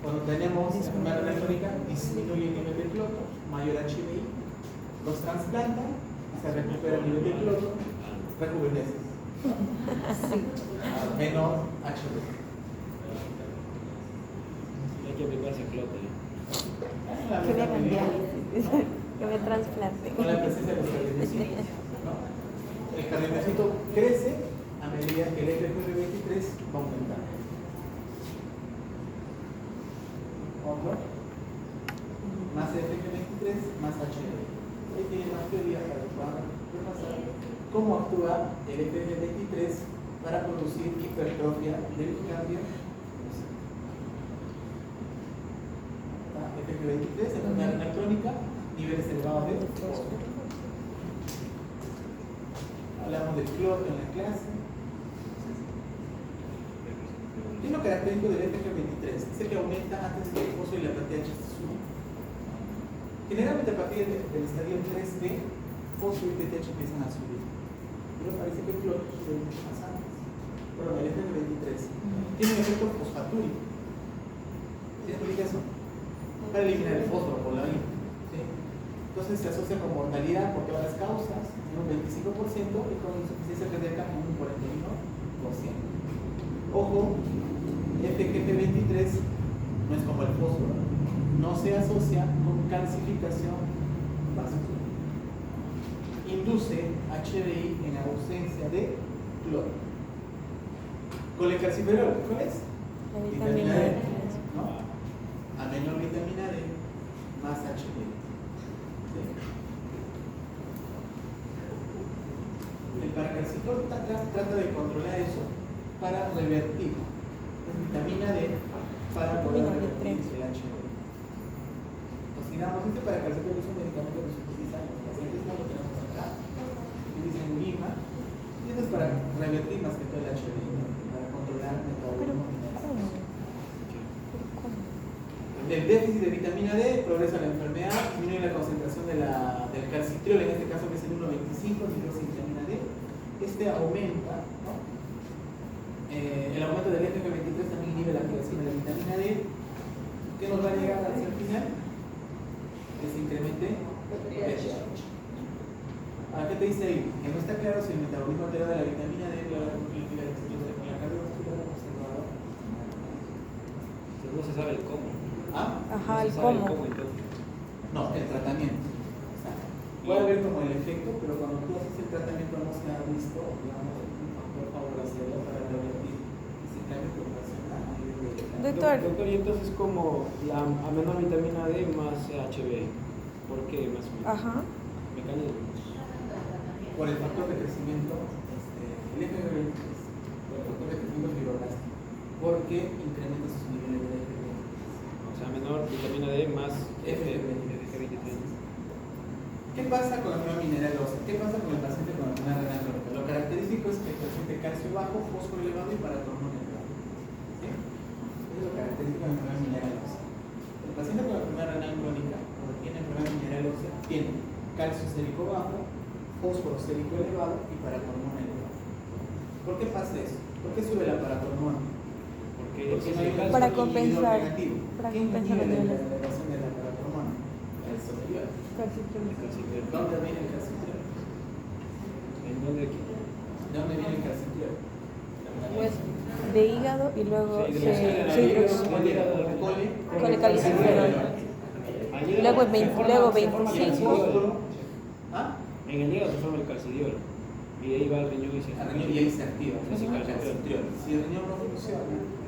Cuando tenemos enfermedad renal crónica, disminuye el nivel de cloto, mayor HBI. Los trasplantan, se recupera el nivel de cloto, rejuvenece. Menor HBI. Hay que aplicarse clote. Que me cambiar, que me trasplante. Con la presencia de los cardiomecitos, ¿no? El cardiomecito crece a medida que el FGF23 va aumentando. Otro, más FGF23, más HB. Ahí tiene más teoría para que puedan repasar cómo actúa el FGF23 para producir hipertrofia del cardio. FGF23, enfermedad renal crónica, niveles elevados de fósforo. Hablamos del cloto en la clase. ¿Qué es lo característico del FGF23? Dice que aumenta antes que el fósforo y la PTH se suben. Generalmente a partir del estadio 3B, fósforo y PTH empiezan a subir. Pero parece que el cloto sube mucho más antes. Pero el FGF23 tiene un efecto fosfatúrico. ¿Sí explica eso? Para eliminar el fósforo por la orina. ¿Sí? Entonces se asocia con mortalidad por todas las causas en un 25% y con insuficiencia cardíaca en un 41%. Ojo, FGF23 no es como el fósforo, no se asocia con calcificación vascular. Induce HDI en ausencia de cloro. Colecalciferol, ¿cuál es? La vitamina D. ¿No? A menor vitamina D, más HB. ¿Sí? El paracalciferol trata de controlar eso para revertir la vitamina D para poder revertir el HB. Pues digamos, este paracalciferol es un medicamento que se utiliza en los pacientes, no lo tenemos acá, utilizan Lima, y esto es para revertir más que todo el HB, ¿no? Para controlar el metabolismo. El déficit de vitamina D progresa la enfermedad, disminuye la concentración del calcitriol, en este caso que es el 1,25, hidróxido de vitamina D. Este aumenta, ¿no? El aumento del FG23 también inhibe la activación de la vitamina D, que nos va a llegar hacia el final, que se incremente PTH. ¿A qué te dice ahí? Que no está claro si el metabolismo alterado de la vitamina D con la cardiovascular observador. No se sabe el cómo. ¿Ah? Ajá, No el se sabe cómo. entonces. No, el tratamiento. O sea, puede haber como el efecto, pero cuando tú haces el tratamiento no se ha visto, digamos, un factor favorable para revertir ese cambio poblacional a nivel de Doctor. Doctor, y entonces como a menor vitamina D más HB. ¿Por qué más o menos? Ajá. Mecanismo. por el factor de crecimiento, el FG23, por el factor de crecimiento fibroblástico, porque incrementa sus niveles de FG23. O sea, menor vitamina D más FG23. ¿Qué pasa con la nueva mineral ósea? ¿Qué pasa con el paciente con enfermedad renal crónica? Lo característico es que el paciente calcio bajo, fósforo elevado y paratormona elevado. ¿Sí? Eso es lo característico de la enfermedad mineral ósea. El paciente con enfermedad renal crónica, cuando tiene enfermedad mineral ósea, tiene calcio sérico bajo, fósforo sérico elevado y paratormona elevado. ¿Por qué pasa eso? ¿Por qué sube la paratormona? Porque no hay un para calcio compensar, inhibidor negativo. para ¿Quién compensar inhibe los la niveles? elevación de la paratormona? El superior. Calcitriol. ¿Dónde viene el calcitriol? ¿En dónde? ¿De dónde viene el calcitriol? Pues de hígado y luego Sí, se hidroxila. colecalciferol. Luego 20, luego 25. ¿Ah? En el hígado se forma el calcidiol. Y de ahí va al riñón y se Al riñón y ahí se activa el Ujú. calcitriol. Si el riñón no funciona,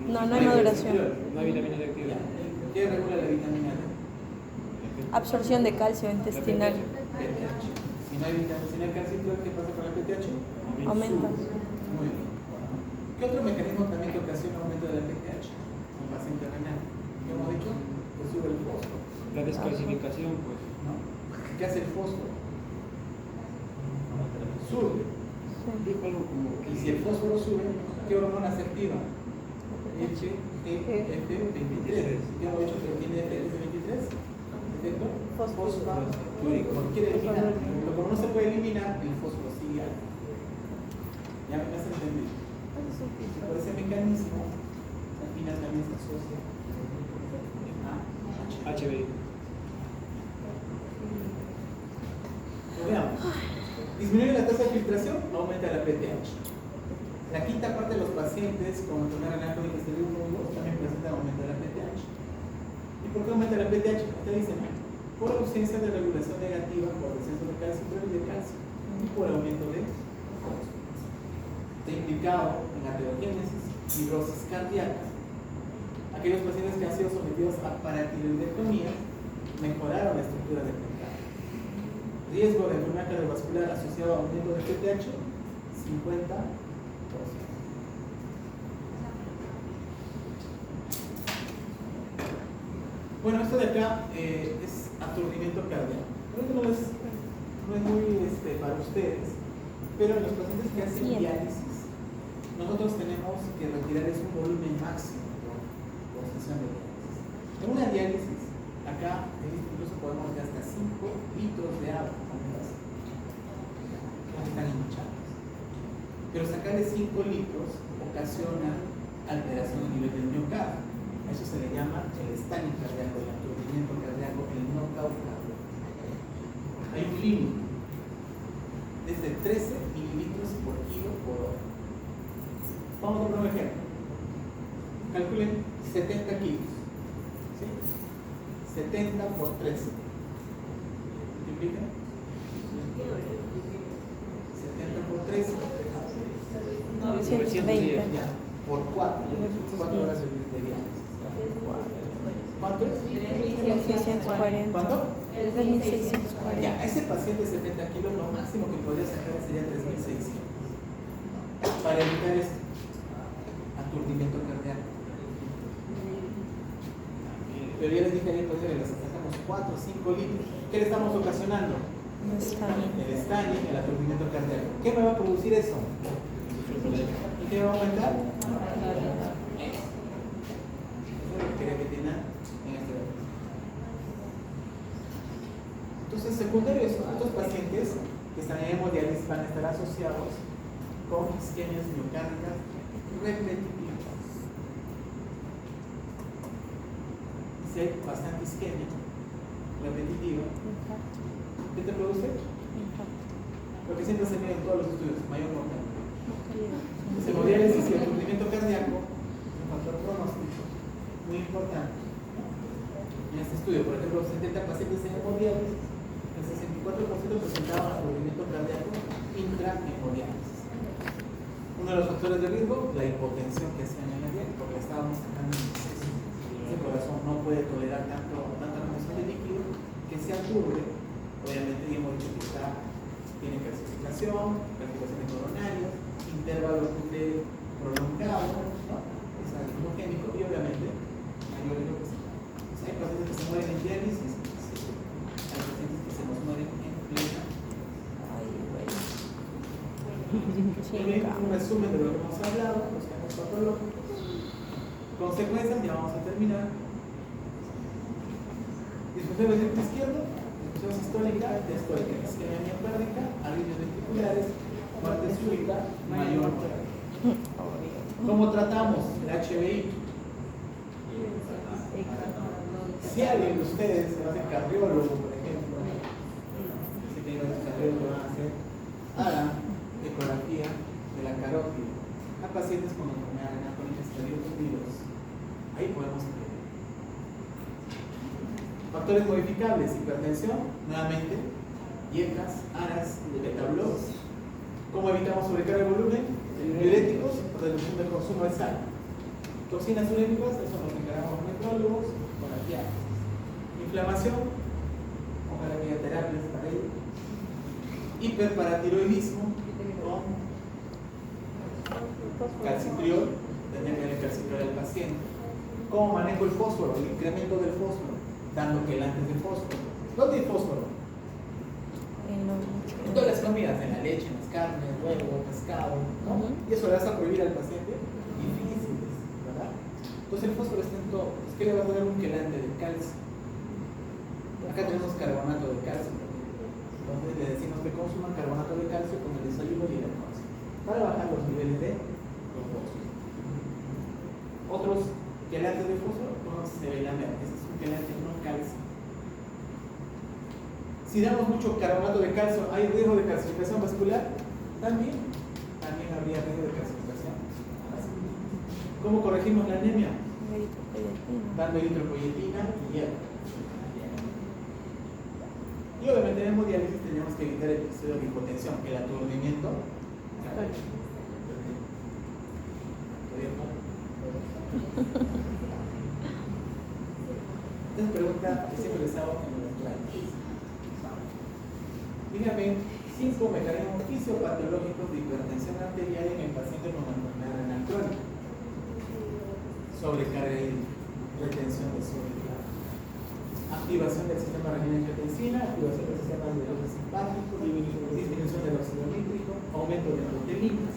No hay maduración. No hay vitamina D activa. ¿qué regula la vitamina D? Absorción de calcio intestinal. PTH. Si no hay vitamina, si no hay calcitriol, ¿qué pasa con el PTH? Aumenta. Muy bien. ¿Qué otro mecanismo también que ocasiona aumento de la PTH? Un paciente renal. ¿Qué hemos dicho? Que sube el fósforo. La descalcificación, pues. ¿No? ¿Qué hace el fósforo? Sube. Dijo algo como Y si el fósforo sube, ¿qué hormona se activa? FGF23. ¿Qué hemos dicho que tiene FGF23? ¿Efecto? Fosfatúrico. Quiere eliminar. Pero como no se puede eliminar, el fósforo sigue alto. ¿Ya me has entendido? Por ese mecanismo, al final también se asocia a HB. Veamos. Disminuye la tasa de filtración, aumenta la PTH. La quinta parte de los pacientes con enfermedad renal crónica estéril 1 también presentan aumento de la PTH. ¿Y por qué aumenta la PTH? Te dicen, por ausencia de regulación negativa, por descenso de calcio y de calcio, y por aumento de fósforo. Está implicado en aterogénesis, fibrosis cardíaca. Aquellos pacientes que han sido sometidos a paratiroidectomía mejoraron la estructura del mercado. Riesgo de enfermedad cardiovascular asociado a aumento de PTH, 50%. Bueno, esto de acá es aturdimiento cardíaco. Esto no es muy para ustedes, pero en los pacientes que hacen diálisis, nosotros tenemos que retirar un volumen máximo por sesión de diálisis. En una diálisis, acá incluso podemos dar hasta 5 litros de agua, que están hinchados. Pero sacarle 5 litros ocasiona alteración a nivel del miocardio. A eso se le llama el estaño cardíaco, el aturdimiento cardíaco, el knockout cardíaco. Hay un límite, desde 13 mililitros por kilo por hora. Vamos a poner un ejemplo. Calculen 70 kilos. ¿Sí? 70 por 13. ¿Multiplica? 70 por 13. 920. Ya. por 4 horas de viajes. ¿Cuánto es? 3.640. ¿Cuánto? 3.640. Ya, a ese paciente de 70 kilos lo máximo que podría sacar sería 3.600. Para evitar esto, aturdimiento cardíaco. Pero ya les dije ayer, pues le sacamos 4 o 5 litros. ¿Qué le estamos ocasionando? El estaño, el aturdimiento cardíaco. ¿Qué me va a producir eso? ¿Y qué me va a aumentar? Eso es lo que quería que tengan en este momento. Entonces, secundarios, estos pacientes que están en hemodiálisis van a estar asociados con isquemias miocárdicas repetitivas. Si hay bastante isquemia repetitiva, ¿qué te produce? Lo que siempre se mide en todos los estudios, mayor mortalidad. Hemodiálisis y aturdimiento cardíaco, un factor pronóstico muy importante. En este estudio, por ejemplo, 70 pacientes en hemodiálisis, el 64% presentaban aturdimiento cardíaco intrahemodiálisis. Uno de los factores de riesgo, la hipotensión que hacían en la dieta, porque estábamos sacando en exceso. El corazón no puede tolerar tanta remoción de líquido que se aturde. Obviamente, ya hemos dicho que tiene calcificación, calcificaciones coronarias, intervalo QT prolongado, ¿no? Es arritmogénico y obviamente mayor de lo que sea. Hay pacientes que se mueren en diálisis, sí. Hay pacientes que se nos mueren en plena. Un resumen de lo que hemos hablado, los casos patológicos. Consecuencias, ya vamos a terminar. Disfunción del círculo izquierdo, disfunción sistólica, diastólica, isquemia miocárdica, arritmias ventriculares, muerte súbita, mayor mortalidad. ¿Cómo tratamos el HBI? Si alguien de ustedes se va a hacer cardiólogo, por ejemplo, si tienen un cardiólogo, van a hacer ecografía de la carótida a pacientes con enfermedad renal crónica estadios. Ahí podemos entender. Factores modificables, hipertensión, nuevamente, IECAS, ARAS, beta-bloques. ¿Cómo evitamos sobrecarga de volumen? Diuréticos, reducción del consumo de sal. Toxinas urétricas, eso nos encargamos los nefrólogos, con la diálisis. Inflamación, ojalá que haya terapias para ello. Hiperparatiroidismo, con calcitriol, tendría que haber calcitriol al paciente. ¿Cómo manejo el fósforo? El incremento del fósforo, dando quelantes de fósforo. ¿Dónde hay fósforo? En todas las comidas, en la leche, en las carnes, huevo, pescado, ¿no? Y eso le vas a prohibir al paciente. Difícil, ¿verdad? Entonces el fósforo está en todo. Es que le va a dar un quelante de calcio. Acá tenemos carbonato de calcio. Entonces le decimos que consuman carbonato de calcio con el desayuno y el almuerzo para bajar los niveles de los fósforos. Otros quelantes de fósforo, como sevelamer, ese es un quelante no calcio. Si damos mucho carbonato de calcio, ¿hay riesgo de calcificación vascular? También habría riesgo de calcificación vascular. ¿Cómo corregimos la anemia? Dando eritropoyetina y hierro. Y obviamente en hemodiálisis tenemos que evitar el episodio de hipotensión, el aturdimiento. Esta pregunta que siempre les hago en los slides. Dígame 5 mecanismos fisiopatológicos de hipertensión arterial en el paciente con enfermedad renal crónica. Sobrecarga y retención de sodio. Activación del sistema renina-angiotensina, activación del sistema nervioso simpático, disminución del óxido nítrico, aumento de proteínas,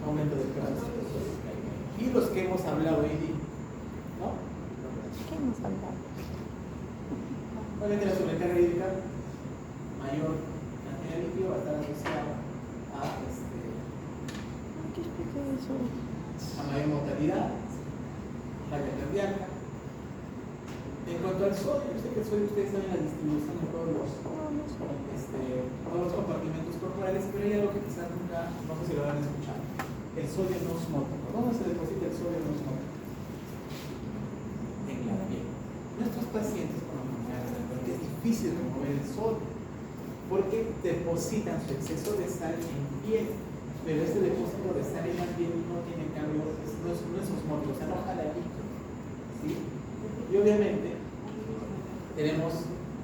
aumento del calcio. Y los que hemos hablado hoy día, ¿no? ¿Qué hemos hablado? Obviamente la sobrecarga hídrica mayor cantidad de líquido va a estar asociada a ¿Qué explica eso? a mayor mortalidad, falla cardíaca. En cuanto al sodio, yo sé que el sodio ustedes saben la distribución de todos los compartimentos corporales, pero hay algo que quizás nunca, no sé si lo habrán escuchado. El sodio no osmótico. ¿Dónde se deposita el sodio no osmótico? En la piel. Nuestros pacientes con enfermedad renal crónica es difícil remover el sodio porque depositan su exceso de sal en piel. pero este depósito de sal en la piel no tiene cambio, no es osmótico, o sea, no jala líquido, ¿sí? Y obviamente tenemos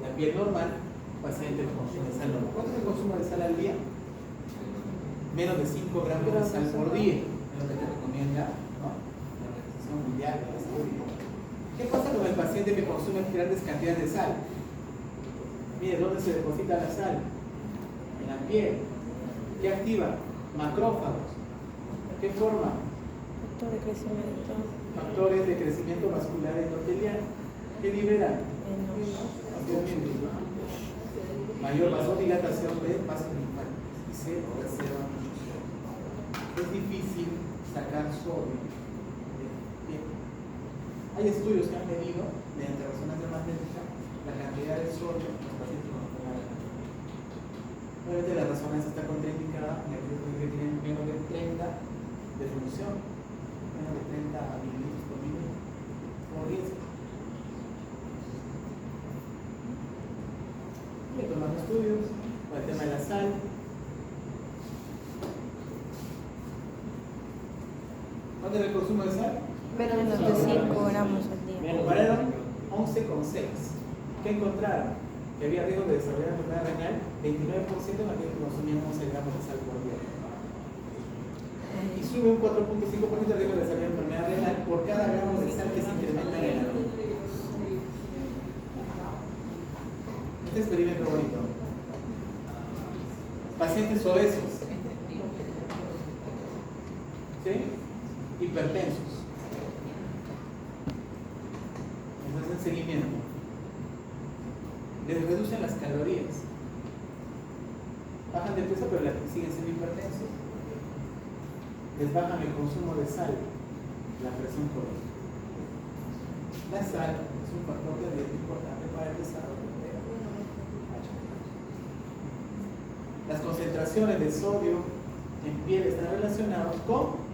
la piel normal, paciente que consume sal normal. ¿Cuánto es el consumo de sal al día? Menos de 5 gramos de sal por día, es lo que te recomienda, ¿no?, la Organización Mundial de la Salud. ¿Qué pasa con el paciente que consume grandes cantidades de sal? Mire, ¿dónde se deposita la sal? En la piel. ¿Qué activa? Macrófagos. ¿Qué forma? Factor de crecimiento. Factores de crecimiento vascular endotelial. ¿Qué liberan? Mayor vasodilatación de vasos linfáticos y se reserva mucho sodio. Es difícil sacar sodio de la piel. Hay estudios que han medido mediante resonancia magnética la cantidad de sodio en los pacientes con enfermedad renal. Obviamente la resonancia está contraindicada en aquellos que tienen menos de 30 de función, menos de 30 mililitros por minuto por riesgo. Le toman estudios para el tema de la sal. ¿Cuánto es el consumo de sal? Menos de 5 gramos al día. Compararon 11,6. ¿Qué encontraron? Que había riesgo de desarrollar enfermedad renal 29% en aquellos que consumían 11 gramos de sal por día. Y sube un 4.5% de riesgo de desarrollar enfermedad renal por cada gramo de sal que se incrementa en el año. Este experimento bonito. Pacientes obesos, ¿sí?, hipertensos. Entonces, en seguimiento, les reducen las calorías, bajan de peso, pero siguen siendo hipertensos. Les bajan el consumo de sal, la presión corporal. La sal es un factor de riesgo importante para el desarrollo de HIV. Las concentraciones de sodio en piel están relacionadas con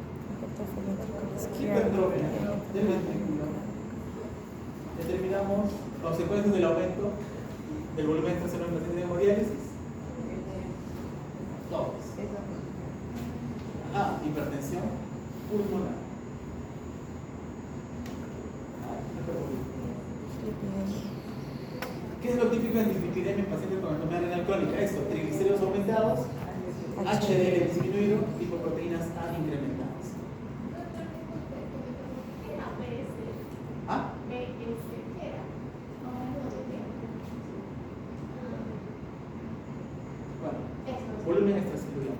hipertrofia del ventrículo. Determinamos consecuencias del aumento del volumen extracelular en pacientes de hemodiálisis. Todas. Hipertensión pulmonar. ¿Qué es lo típico en dislipidemia en pacientes con enfermedad renal crónica? Esto, triglicéridos aumentados, HDL disminuido, lipoproteínas A incrementadas. ¿Ah? Bueno, volumen extracelular.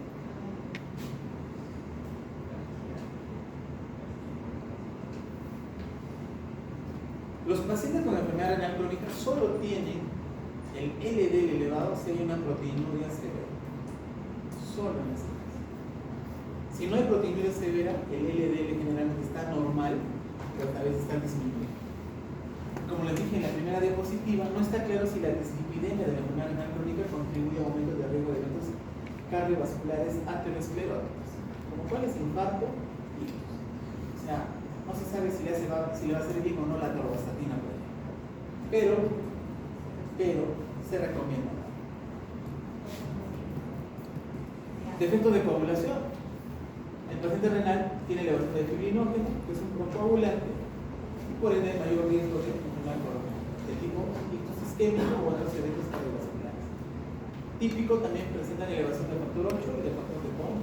Los pacientes con enfermedad renal crónica solo tienen el LDL elevado si hay una proteinuria severa. Solo en este caso. Si no hay proteinuria severa, el LDL generalmente está normal, pero tal vez está disminuido. Como les dije en la primera diapositiva, no está claro si la dislipidemia de la enfermedad renal crónica contribuye a aumento de riesgo de eventos cardiovasculares ateroscleróticos, como cuál es infarto y ictus. O sea, no se sabe si le va a hacer bien o no la atorvastatina, por ejemplo. Pero se recomienda. Defectos de coagulación. El paciente renal tiene elevación de fibrinógeno, que es un procoagulante, y por ende hay mayor riesgo de enfermedad coronariana, de tipo ictus isquémico o otros eventos cardiovasculares. Típico también presentan elevación del factor 8 y del factor de Bond.